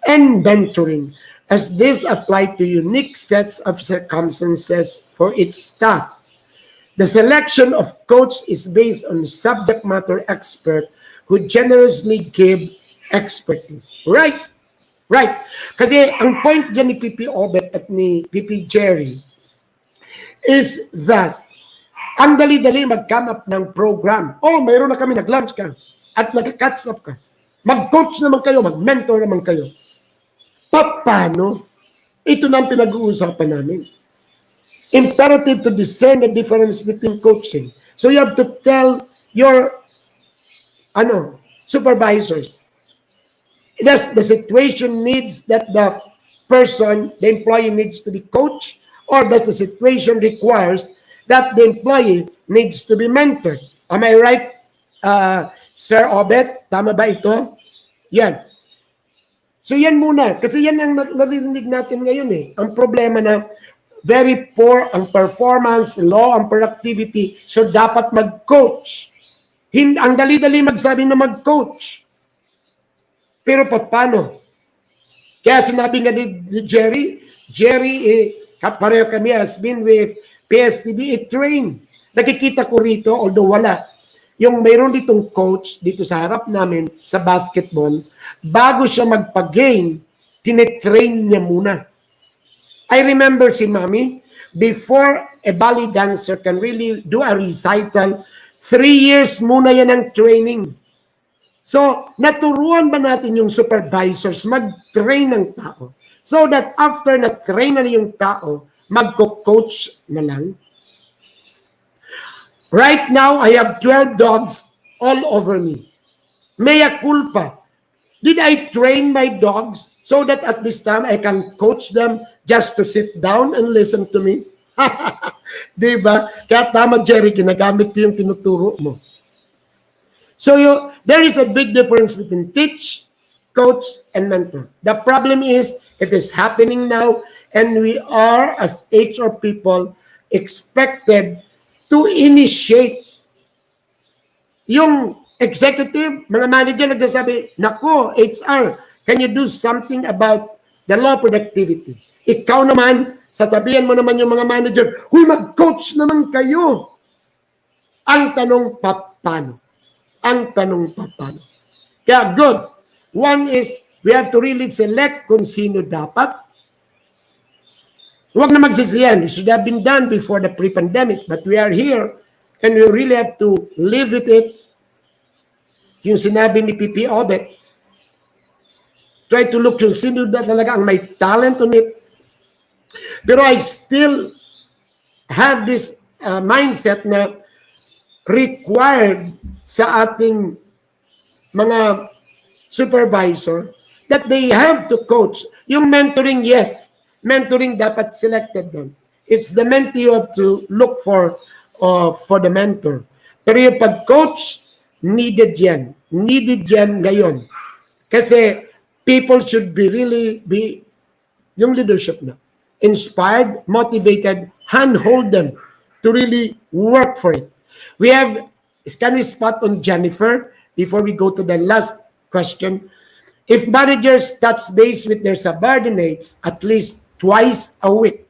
and mentoring, as this apply to unique sets of circumstances for each staff. The selection of coach is based on subject matter expert who generously give expertise. Right? Right. Kasi ang point dyan ni PP Obet at ni PP Jerry is that ang dali-dali mag-come up ng program. Oh, mayroon na kami, nag-lunch ka at nag-catch up ka. Mag-coach naman kayo, mag-mentor naman kayo. Paano? Ito na ang pinag-uusapan namin. Imperative to discern the difference between coaching. So you have to tell your supervisors, does the situation needs that the employee needs to be coached, or does the situation requires that the employee needs to be mentored? Am I right, Sir Obet? Tama ba ito? Yan. So yan muna. Kasi yan ang narinig natin ngayon eh. Ang problema na very poor ang performance, low ang productivity, so dapat mag-coach. Ang dali-dali magsabi na mag-coach. Pero paano? Kaya sinabi nga ni Jerry, pareho kami has been with PSTD, train. Nakikita ko rito, although wala, yung mayroon ditong coach dito sa harap namin sa basketball, bago siya magpa-game, tinetrain niya muna. I remember si Mami, before a ballet dancer can really do a recital, 3 years muna yan ang training. So, naturuan ba natin yung supervisors mag-train ng tao so that after na-train na yung tao, magko-coach na lang? Right now, I have 12 dogs all over me. Mea culpa. Did I train my dogs so that at this time I can coach them just to sit down and listen to me? Diba? Kaya tama, Jerry, ginagamit ko yung tinuturo mo. So there is a big difference between teach, coach, and mentor. The problem is, it is happening now, and we are, as HR people, expected to initiate. Yung executive, mga manager nagsasabi, nako, HR, can you do something about the low productivity? Ikaw naman, satabihan mo naman yung mga manager, huy, mag-coach naman kayo. Ang tanong, paano? Ang tanong, paano? Kaya good. One is, we have to really select kung sino dapat. Huwag na magsisiyan. It should have been done before the pre-pandemic, but we are here and we really have to live with it. Yung sinabi ni PP Obet, try to look kung sino na talaga ang may talent on it. Pero I still have this mindset na required sa ating mga supervisor that they have to coach. Yung mentoring, yes. Mentoring dapat selected doon. It's the mentee you have to look for the mentor. Pero yung pag-coach, needed yan. Needed yan ngayon. Kasi people should be really be yung leadership na inspired, motivated, handhold them to really work for it. Can we spot on Jennifer before we go to the last question? If managers touch base with their subordinates at least twice a week,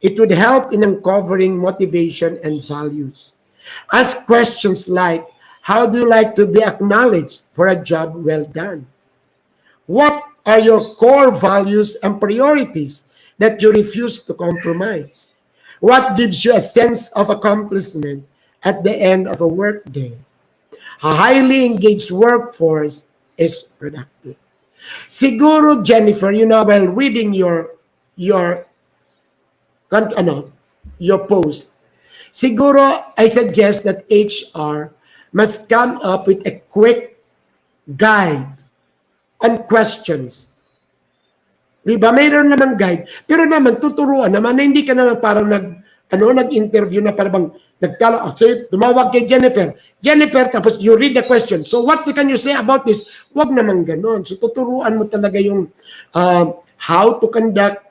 it would help in uncovering motivation and values. Ask questions like, how do you like to be acknowledged for a job well done? What are your core values and priorities that you refuse to compromise? What gives you a sense of accomplishment at the end of a workday? A highly engaged workforce is productive. Siguro, Jennifer, while reading your post, siguro I suggest that HR must come up with a quick guide on questions. Diba? Mayroon naman guide, pero naman tuturuan naman na hindi ka naman parang nag-interview na parang tumawag kay Jennifer. Jennifer, tapos you read the question. So what can you say about this? Wag naman ganon. So tuturuan mo talaga yung how to conduct,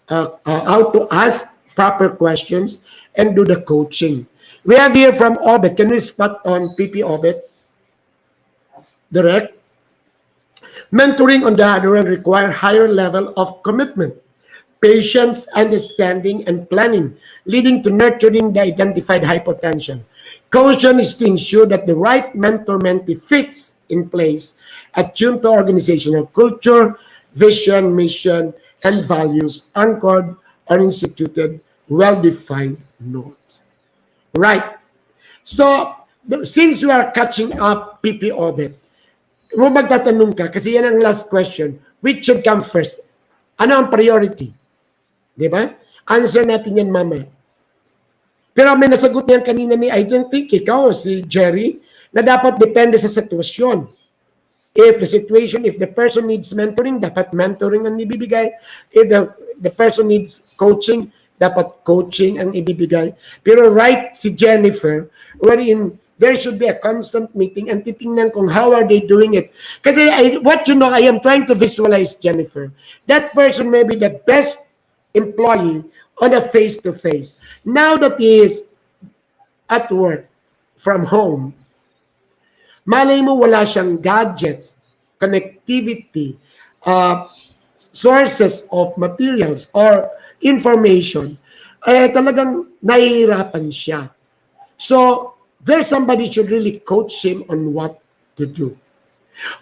how to ask proper questions and do the coaching. We have here from Obet. Can we spot on PP Obet? Direct. Mentoring, on the other hand, require higher level of commitment, patience, understanding, and planning, leading to nurturing the identified high potential. Coaching is to ensure that the right mentor-mentee fits in place, attuned to organizational culture, vision, mission, and values, anchored or instituted, well-defined norms. Right. So, since we are catching up, PP Obet, magtatanong ka, kasi yan ang last question, which should come first? Ano ang priority? Di ba? Answer natin yan mamaya. Pero may nasagot yan kanina ni, I don't think ikaw, si Jerry, na dapat depende sa sitwasyon. If the person needs mentoring, dapat mentoring ang ibibigay. If the person needs coaching, dapat coaching ang ibibigay. Pero right si Jennifer, wherein there should be a constant meeting and titingnan kung how are they doing it. Kasi I am trying to visualize Jennifer. That person may be the best employee on a face-to-face. Now that he is at work from home, malay mo wala siyang gadgets, connectivity, sources of materials or information, talagang nahihirapan siya. So, there's somebody should really coach him on what to do.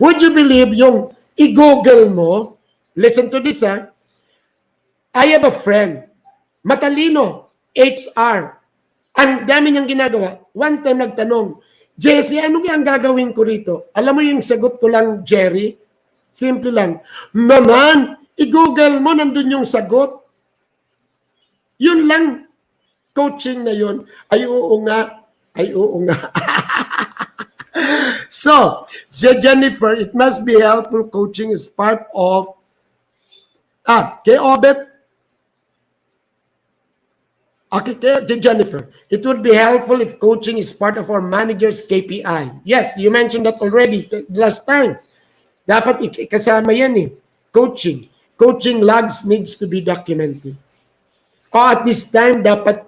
Would you believe yung i-google mo, listen to this I have a friend, matalino, HR, ang dami niyang ginagawa. One time nagtanong, Jesse, ano ang gagawin ko rito? Alam mo yung sagot ko lang, Jerry? Simple lang. Naman, i-google mo, nandun yung sagot. Yun lang, coaching na yun. Ay, oo nga. Ay, oo nga. So, Jennifer, it must be helpful. Coaching is part of... kay Obet. Okay, kay Jennifer. It would be helpful if coaching is part of our manager's KPI. Yes, you mentioned that already last time. Dapat kasama yan Coaching. Coaching logs needs to be documented. At this time, dapat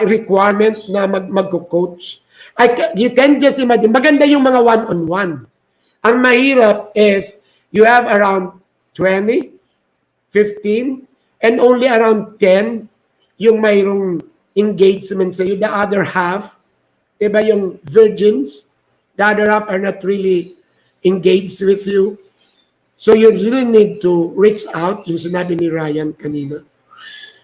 requirement na mag-coach. You can just imagine, maganda yung mga one-on-one. Ang mahirap is, you have around 20, 15, and only around 10 yung mayroong engagement sa'yo. The other half, diba yung virgins, the other half are not really engaged with you. So you really need to reach out, yung sinabi ni Ryan kanina.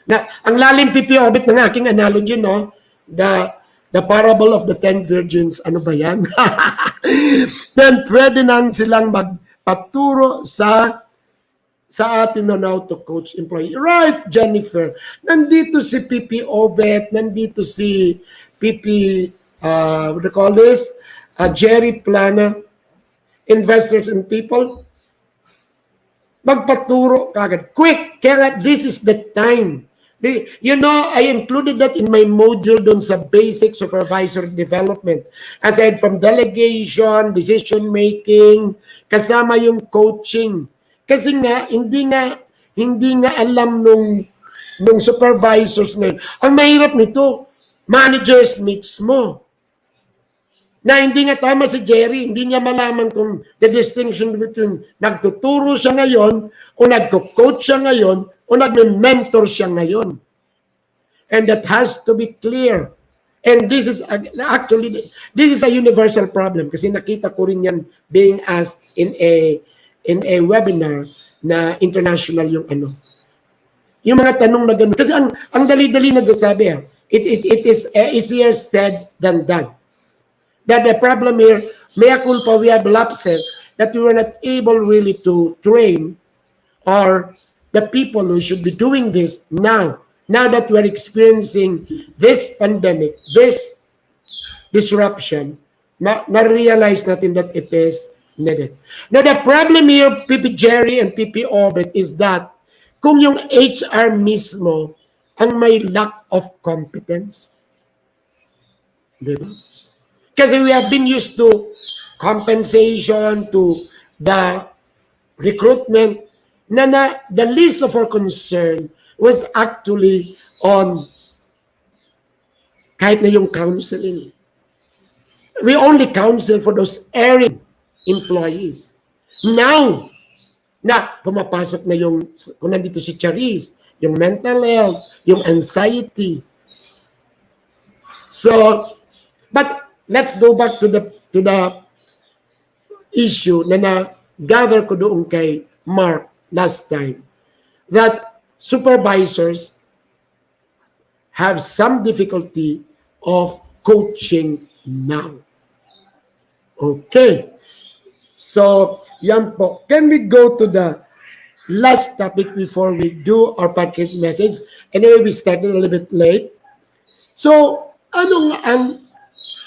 Na ang lalim PP Obet ng aking analogy, no? The parable of the 10 virgins, ano ba yan? Then pwede nang silang magpaturo sa atin on how to coach employee. Right, Jennifer. Nandito si PP Obet, nandito si PP, what do you call this? Jerry Plana, investors and people. Magpaturo kagad. Quick! Kaya this is the time. You know, I included that in my module dun sa basic supervisor development. Aside from delegation, decision making, kasama yung coaching. Kasi nga, hindi nga alam nung supervisors na yun. Ang mahirap nito, managers mismo. Na hindi nga tama si Jerry, hindi niya malaman kung the distinction between nagtuturo siya ngayon, o nagko-coach siya ngayon, o nagme-mentor siya ngayon. And that has to be clear. And this is actually, this is a universal problem kasi nakita ko rin yan being asked in a webinar na international yung ano. Yung mga tanong na gano'n. Kasi ang dali-dali nagsasabi, it is easier said than done. That the problem here, mea culpa, we have lapses that we were not able really to train or the people who should be doing this now that we're experiencing this pandemic, this disruption, na-realize natin that it is needed. Now, the problem here, PP Jerry and PP Obet, is that kung yung HR mismo ang may lack of competence, diba? Kasi we have been used to compensation, to the recruitment, na the least of our concern was actually on kahit na yung counseling. We only counsel for those erring employees. Now, na pumapasok na yung, kung nandito si Charis, yung mental health, yung anxiety. So, but let's go back to the issue na gather ko doon kay Mark last time, that supervisors have some difficulty of coaching now. Okay. So, yan po. Can we go to the last topic before we do our podcast message? Anyway, we started a little bit late. So, anong ang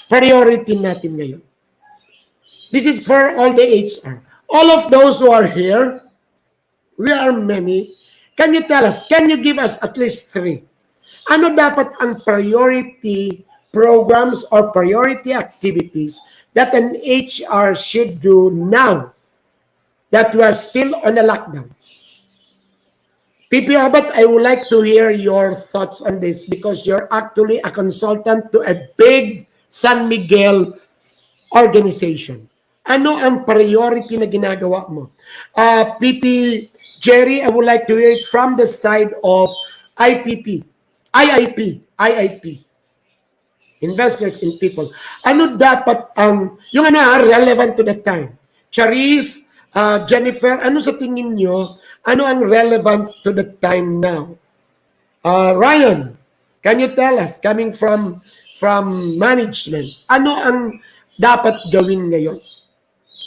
priority natin ngayon? This is for all the HR. All of those who are here, we are many. Can you tell us, can you give us at least 3? Ano dapat ang priority programs or priority activities that an HR should do now that we are still on a lockdown? PP Abat, I would like to hear your thoughts on this because you're actually a consultant to a big San Miguel organization. Ano ang priority na ginagawa mo? PP Jerry, I would like to hear it from the side of IIP, investors in people. Ano dapat ang, yung relevant to the time? Charis, Jennifer, ano sa tingin nyo, ano ang relevant to the time now? Ryan, can you tell us, coming from management, ano ang dapat gawin ngayon?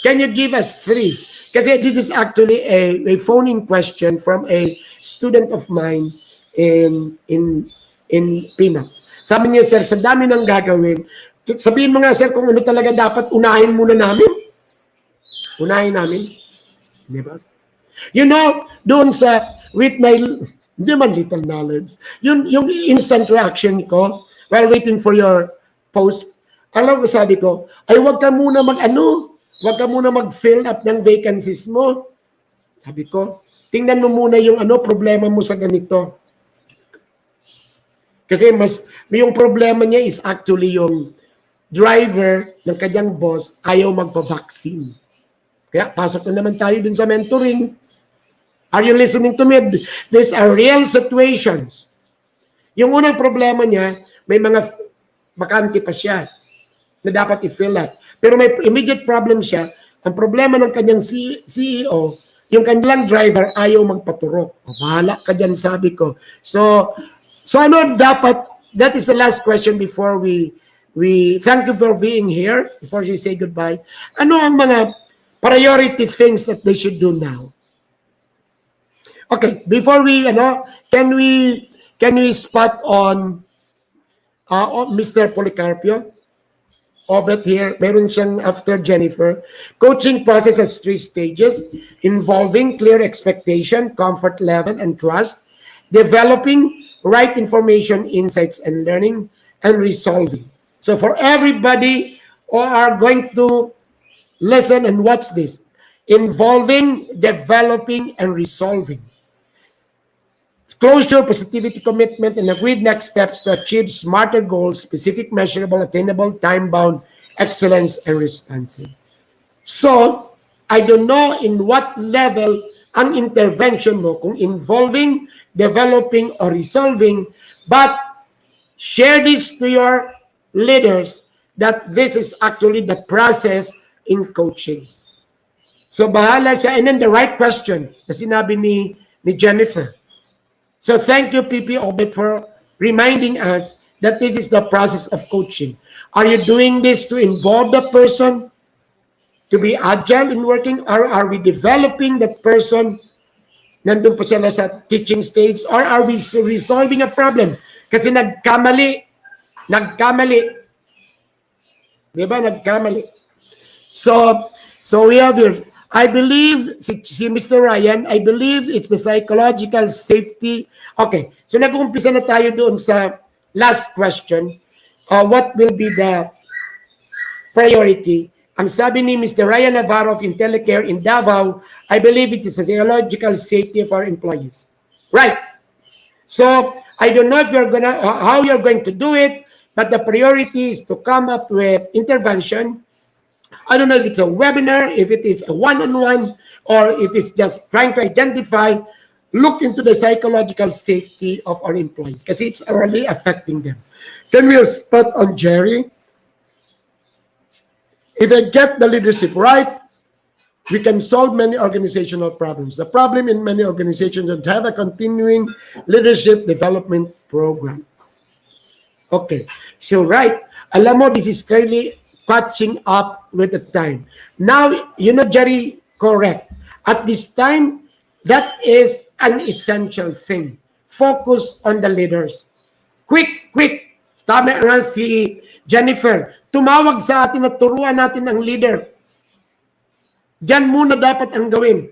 Can you give us 3? Kasi this is actually a phone-in question from a student of mine in PINAP. Sabi niya, sir, sa dami ng gagawin, sabihin mo nga, sir, kung ano talaga dapat unahin muna namin. Unahin namin. Di ba? You know, doon sa, with my, hindi man little knowledge, yung instant reaction ko while waiting for your post, alam ko, sabi ko, ay wag ka muna wag ka muna mag-fill up ng vacancies mo. Sabi ko, tingnan mo muna yung problema mo sa ganito. Kasi yung problema niya is actually yung driver ng kanyang boss ayaw magpa-vaccine. Kaya pasok na naman tayo dun sa mentoring. Are you listening to me? These are real situations. Yung unang problema niya, may mga bakante pa siya na dapat i-fill up. Pero may immediate problem siya. Ang problema ng kanyang CEO, yung kanilang driver ayaw magpaturok. O, bahala ka dyan, sabi ko. So ano dapat, that is the last question before we thank you for being here, before you say goodbye. Ano ang mga priority things that they should do now? Okay, before we, can we spot on Mr. Policarpio? Obet here, meron siyang after Jennifer. Coaching process has 3 stages involving clear expectation, comfort level, and trust. Developing right information, insights, and learning, and resolving. So for everybody who are going to listen and watch this, involving, developing, and resolving. Closure, positivity, commitment, and agreed next steps to achieve smarter goals, specific, measurable, attainable, time-bound, excellence, and responsive. So, I don't know in what level ang intervention mo, kung involving, developing, or resolving, but share this to your leaders that this is actually the process in coaching. So, bahala siya. And then the right question na sinabi ni Jennifer. So thank you, PP Obet, for reminding us that this is the process of coaching. Are you doing this to involve the person to be agile in working, or are we developing that person nandun pa sila sa teaching stage, or are we resolving a problem? Kasi nagkamali. Diba? Nagkamali. So we have here, I believe, si Mr. Ryan, I believe it's the psychological safety. Okay, so nag-uumpisa na tayo doon sa last question. What will be the priority? Ang sabi ni Mr. Ryan Navarro of Intellicare in Davao, I believe it is the psychological safety of our employees. Right. So, I don't know if how you're going to do it, but the priority is to come up with intervention. I don't know if it's a webinar, if it is a one-on-one, or it is just trying to identify, look into the psychological safety of our employees because it's really affecting them. Can we spot on Jerry? If I get the leadership right, we can solve many organizational problems. The problem in many organizations don't have a continuing leadership development program. Okay, so right, alam mo, this is clearly catching up with the time. Now, Jerry, correct. At this time, that is an essential thing. Focus on the leaders. Quick. Tama nga si Jennifer. Tumawag sa atin at turuan natin ang leader. Diyan muna dapat ang gawin.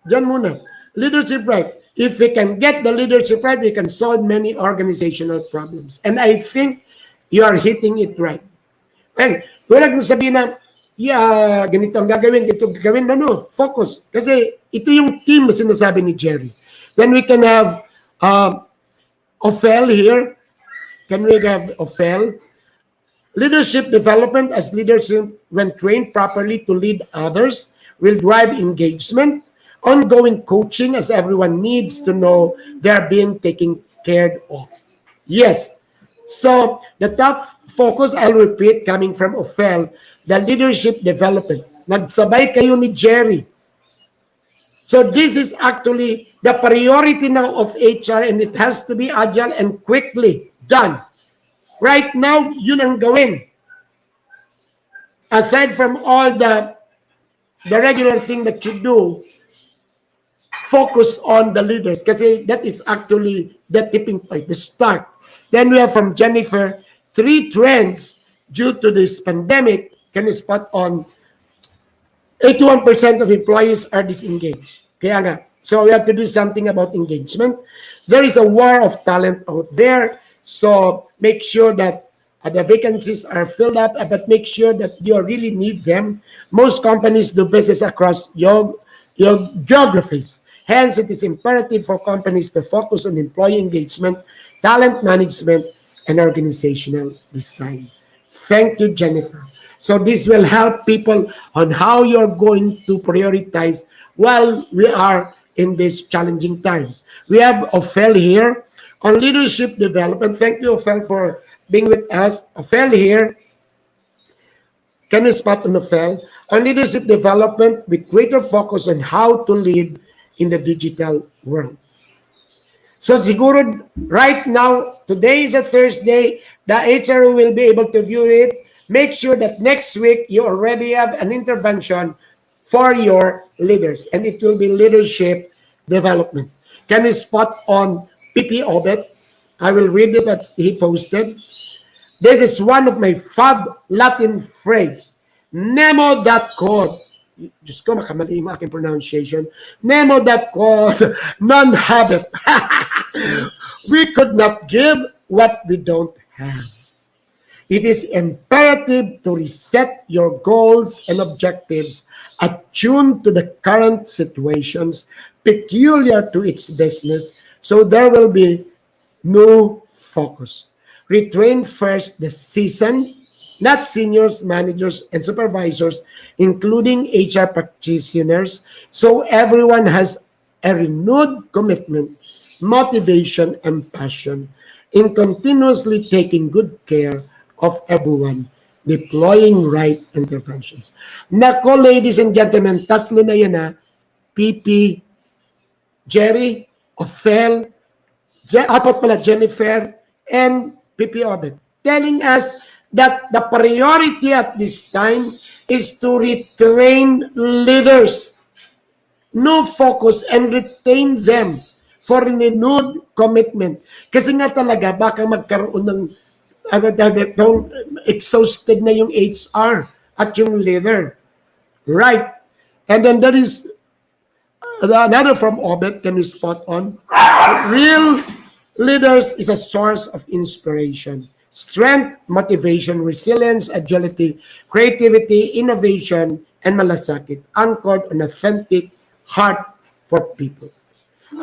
Diyan muna. Leadership right. If we can get the leadership right, we can solve many organizational problems. And I think you are hitting it right. And wala kang sabihin na, ganito ang gagawin, focus. Kasi ito yung team na sinasabi ni Jerry. Then we can have Ophel here. Can we have Ophel? Leadership development as leadership, when trained properly to lead others, will drive engagement. Ongoing coaching as everyone needs to know they're being taken care of. Yes. So the top focus, I'll repeat, coming from Ophel, the leadership development. Nagsabay kayo ni Jerry. So this is actually the priority now of HR, and it has to be agile and quickly done. Right now, yun ang gawin. Aside from all the regular thing that you do, focus on the leaders kasi that is actually the tipping point, the start. Then we have from Jennifer, 3 trends due to this pandemic. Can you spot on 81% of employees are disengaged. Kaya nga, so we have to do something about engagement. There is a war of talent out there. So make sure that the vacancies are filled up, but make sure that you really need them. Most companies do business across your geographies. Hence, it is imperative for companies to focus on employee engagement, talent management, and organizational design. Thank you, Jennifer. So this will help people on how you're going to prioritize while we are in these challenging times. We have Ophel here on leadership development. Thank you, Ophel, for being with us. Ophel here. Can you spot on Ophel? On leadership development with greater focus on how to lead in the digital world. So siguro right now, today is a Thursday, the HR will be able to view it. Make sure that next week you already have an intervention for your leaders, and it will be leadership development. Can you spot on PP Obet? I will read it that he posted. This is one of my fab Latin phrase. Nemo dat quod. Diyos ko, makamali yung aking pronunciation. Nemo dat quod non habet. We could not give what we don't have. It is imperative to reset your goals and objectives attuned to the current situations peculiar to its business, so there will be no focus. Retrain first the seasoned, not seniors, managers, and supervisors, including HR practitioners, so everyone has a renewed commitment, motivation, and passion in continuously taking good care of everyone, deploying right interventions. Nako, ladies and gentlemen, tatlo na yan ha. PP, Jerry, Ophel, apat pala, Jennifer, and PP Obed, telling us that the priority at this time is to retrain leaders. No focus and retain them for renewed commitment. Kasi nga talaga, baka magkaroon ng exhausted na yung HR at yung leader. Right. And then there is another from Obed, can we spot on? Real leaders is a source of inspiration, strength, motivation, resilience, agility, creativity, innovation, and malasakit, anchored on authentic heart for people.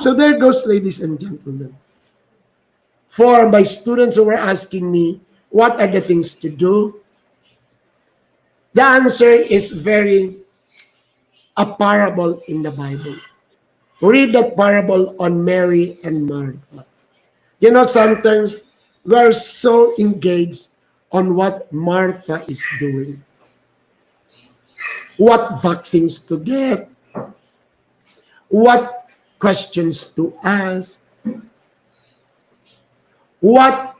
So there goes, ladies and gentlemen. For my students who were asking me, what are the things to do? The answer is a parable in the Bible. Read that parable on Mary and Martha. You know, sometimes we're so engaged on what Martha is doing. What vaccines to get. What questions to ask. What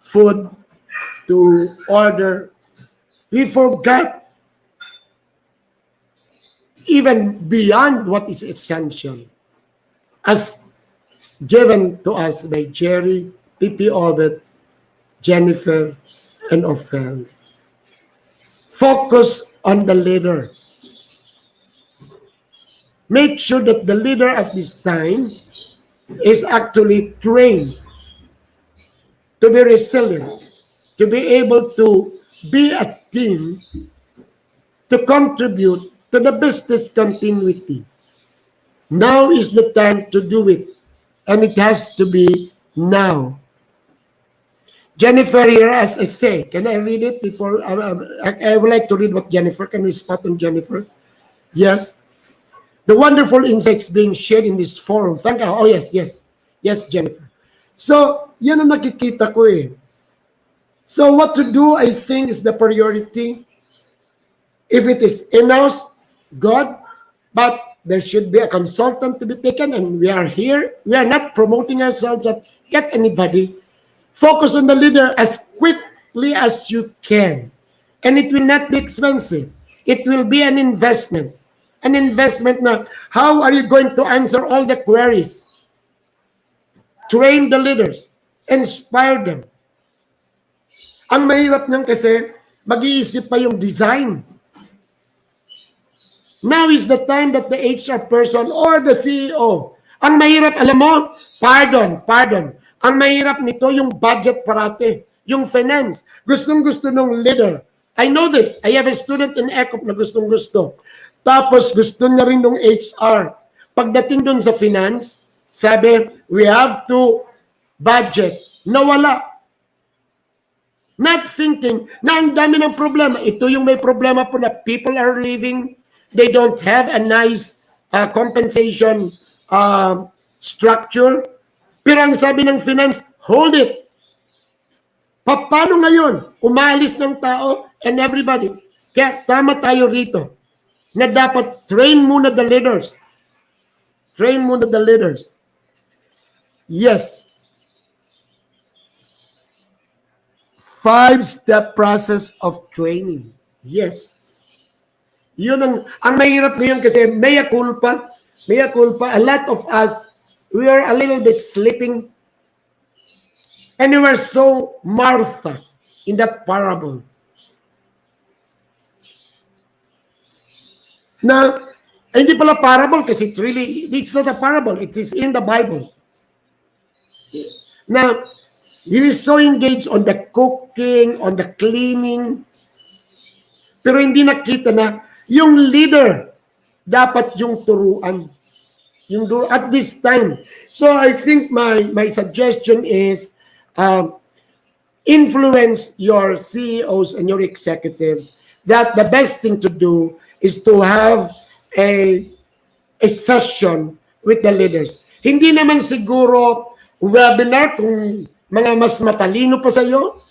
food to order. We forgot even beyond what is essential as given to us by Jerry, PP Obed, Jennifer, and Ophel. Focus on the leader. Make sure that the leader at this time is actually trained to be resilient, to be able to be a team to contribute to the business continuity. Now is the time to do it, and it has to be now. Jennifer here, as I say, can I read it before? I would like to read what Jennifer, can we spot on Jennifer? Yes. The wonderful insights being shared in this forum. Thank you. Oh, yes. Yes, Jennifer. So, yan ang nakikita ko eh. So, what to do, I think, is the priority. If it is in-house, good. But there should be a consultant to be taken, and we are here. We are not promoting ourselves that get anybody. Focus on the leader as quickly as you can. And it will not be expensive. It will be an investment. An investment na, how are you going to answer all the queries? Train the leaders. Inspire them. Ang mahirap niyan kasi, mag-iisip pa yung design. Now is the time that the HR person or the CEO, ang mahirap, alam mo, pardon. Ang mahirap nito yung budget parate, yung finance. Gustong-gusto ng leader. I know this. I have a student in ECOP na gustong-gusto. Tapos gusto niya rin ng HR. Pagdating doon sa finance, sabi, we have to budget. Nawala. Not thinking na ang dami ng problema. Ito yung may problema po na people are leaving. They don't have a nice compensation structure. Pero ang sabi ng finance, hold it. Paano ngayon? Umalis ng tao and everybody. Kaya tama tayo rito na dapat train muna the leaders. Train muna the leaders. Yes. 5-step process of training. Yes. Yun ang mahirap ngayon kasi mea culpa. A lot of us, we are a little bit sleeping. And we were so Martha in that parable. Na Ay, hindi pala parable kasi it's not a parable. It is in the Bible. Now, he is so engaged on the cooking, on the cleaning, pero hindi nakita na yung leader dapat yung turuan. At this time. So I think my suggestion is influence your CEOs and your executives that the best thing to do is to have a session with the leaders. Hindi naman siguro webinar kung mga mas matalino pa sa'yo.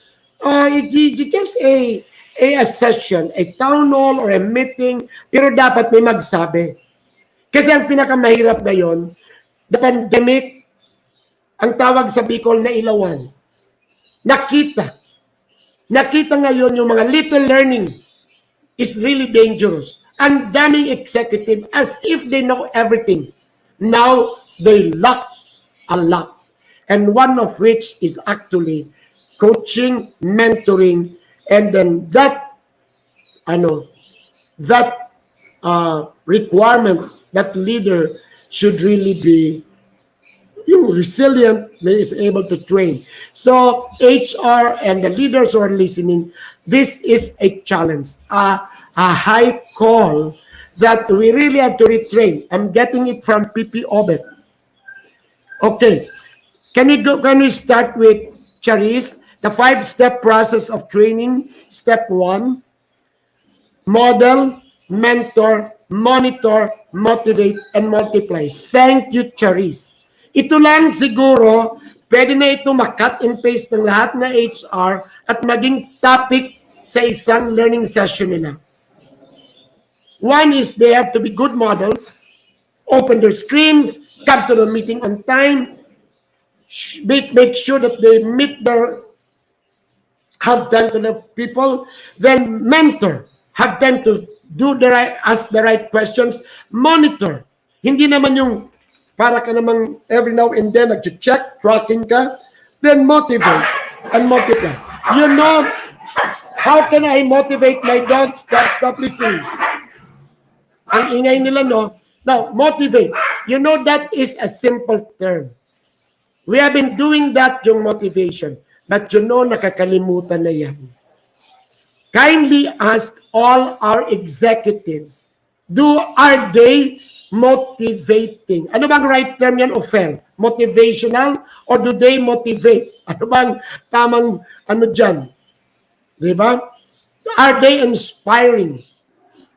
Just a session, a town hall or a meeting, pero dapat may magsabi. Kasi ang pinakamahirap ngayon, the pandemic, ang tawag sa Bicol na ilawan. Nakita ngayon yung mga little learning is really dangerous. Ang daming executive as if they know everything. Now, they lack a lot. And one of which is actually coaching, mentoring, and then that requirement, that leader should really be resilient, is able to train. So HR and the leaders who are listening, this is a challenge, a high call that we really have to retrain. I'm getting it from PP Obet. Okay, can we start with Charis? The 5-step process of training. Step 1, model, mentor, monitor, motivate, and multiply. Thank you, Charis. Ito lang siguro, pwede na ito cut and paste ng lahat na HR at maging topic sa isang learning session nila. One is they have to be good models, open their screens, come to the meeting on time, make sure that they have time to the people, then mentor, have time to ask the right questions, monitor. Hindi naman yung para ka namang every now and then nag-check, tracking ka, then motivate and multiply. You know, how can I motivate my dogs? Stop listening. Ang ingay nila, no? Now, motivate. You know, that is a simple term. We have been doing that, yung motivation. But you know, nakakalimutan na yan. Kindly ask all our executives, are they motivating? Ano bang right term yan, Ophel? Motivational? Or do they motivate? Ano bang tamang dyan? Diba? Are they inspiring?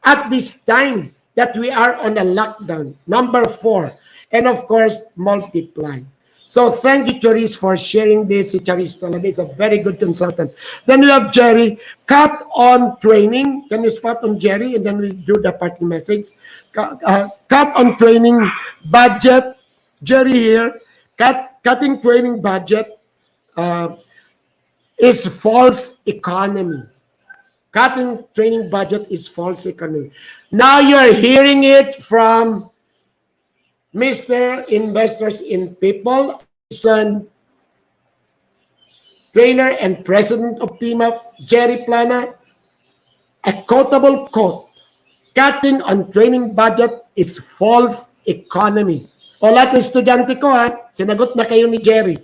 At this time that we are on a lockdown. Number 4. And of course, multiply. So thank you, Charis, for sharing this. Si Charis talaga is a very good consultant. Then we have Jerry, cut on training. Can you spot on Jerry? And then we do the party message. Cut on training budget. Jerry here. Cutting training budget is false economy. Cutting training budget is false economy. Now you're hearing it from Mr. Investors in People, son, trainer and president of PIMA, Jerry Plana. A quotable quote: cutting on training budget is false economy. O lahat ng estudyante ko, sinagot na kayo ni Jerry.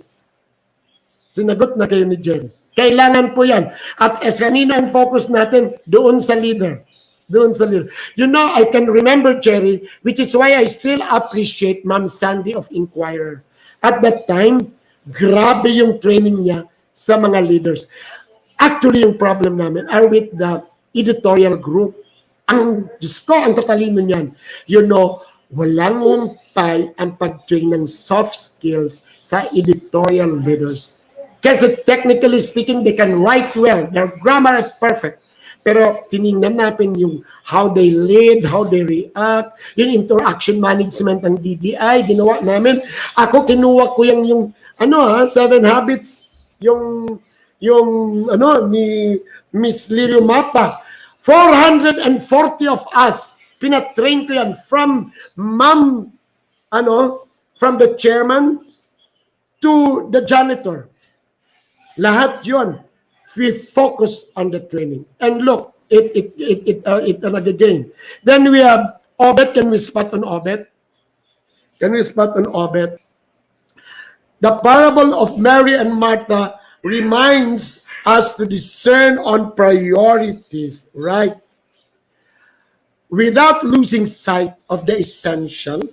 Sinagot na kayo ni Jerry. Kailangan po yan. At kanina ang focus natin doon sa leader. Doon sa leader. You know, I can remember Jerry, which is why I still appreciate Ma'am Sandy of Inquirer. At that time, grabe yung training niya sa mga leaders. Actually, yung problem namin are with the editorial group. Ang Diyos ko, ang tatalino niyan. You know, walang humpay ang pag-train ng soft skills sa editorial leaders. Kasi technically speaking, they can write well. Their grammar is perfect. Pero tinignan natin yung how they lead, how they react, yung interaction management ng DDI, ginawa namin. Ako, kinuha ko yung 7 habits, yung ni Miss Lirio Mapa. 440 of us, pinatrain ko yan from from the chairman to the janitor. Lahat yun. We focus on the training. And look, it again. Then we have Obet, can we spot on Obet? Can we spot on Obet? The parable of Mary and Martha reminds us to discern on priorities, right? Without losing sight of the essential,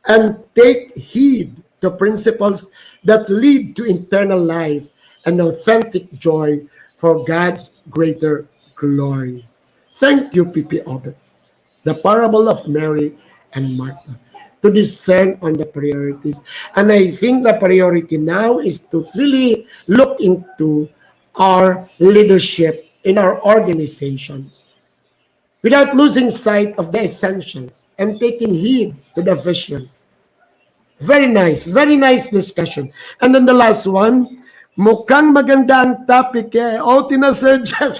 and take heed to principles that lead to eternal life and authentic joy for God's greater glory. Thank you, P.P. Obet. The parable of Mary and Martha, to discern on the priorities. And I think the priority now is to really look into our leadership in our organizations without losing sight of the essentials and taking heed to the vision. Very nice discussion. And then the last one, mukhang maganda ang topic eh. Oh, tinasurges.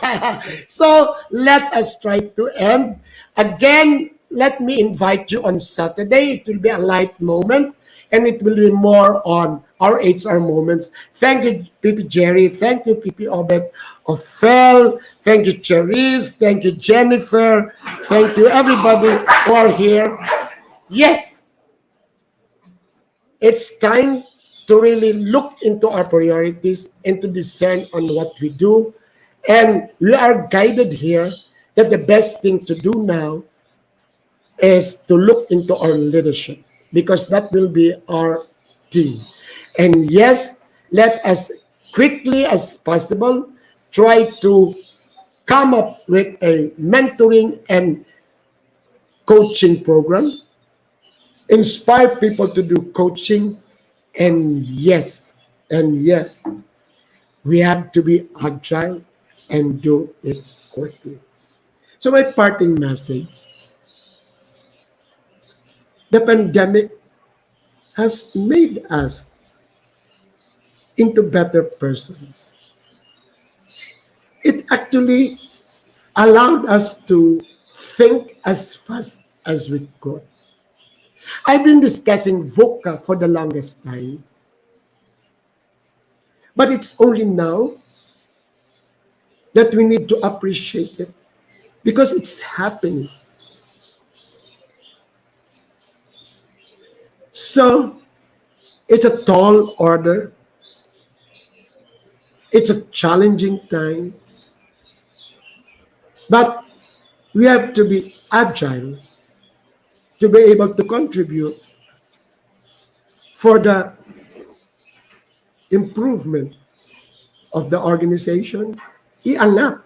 So, let us try to end. Again, let me invite you on Saturday. It will be a light moment, and it will be more on our HR moments. Thank you, P.P. Jerry. Thank you, P.P. Obet. Ophel. Thank you, Cherise. Thank you, Jennifer. Thank you, everybody who are here. Yes, it's time to really look into our priorities and to discern on what we do. And we are guided here that the best thing to do now is to look into our leadership, because that will be our team. And yes, let us quickly as possible try to come up with a mentoring and coaching program, inspire people to do coaching. And yes, we have to be agile and do it quickly. So my parting message, the pandemic has made us into better persons. It actually allowed us to think as fast as we could. I've been discussing VOCA for the longest time, but it's only now that we need to appreciate it, because it's happening. So, it's a tall order. It's a challenging time. But we have to be agile to be able to contribute for the improvement of the organization. Iangat.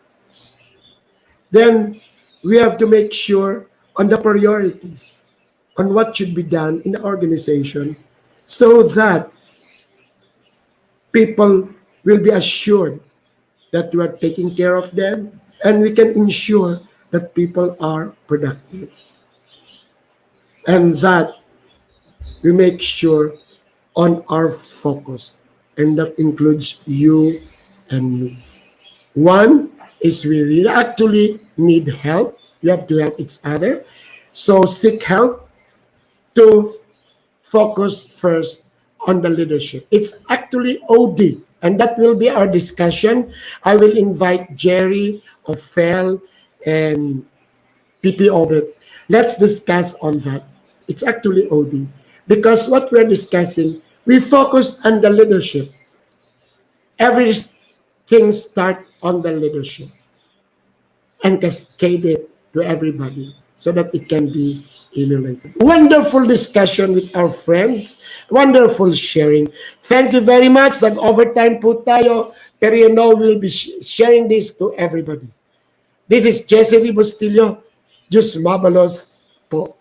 Then we have to make sure on the priorities, on what should be done in the organization, so that people will be assured that we are taking care of them, and we can ensure that people are productive. And that we make sure on our focus, and that includes you and me. One is we really actually need help. We have to help each other. So seek help to focus first on the leadership. It's actually OD, and that will be our discussion. I will invite Jerry, Ophel, and P.P. Obet. Let's discuss on that. It's actually OD. Because what we're discussing, we focus on the leadership. Everything starts on the leadership and cascade it to everybody so that it can be emulated. Wonderful discussion with our friends. Wonderful sharing. Thank you very much. Nag-overtime po tayo. Pero you know, we'll be sharing this to everybody. This is Jesse Rebustillo. Diyos mabalos po.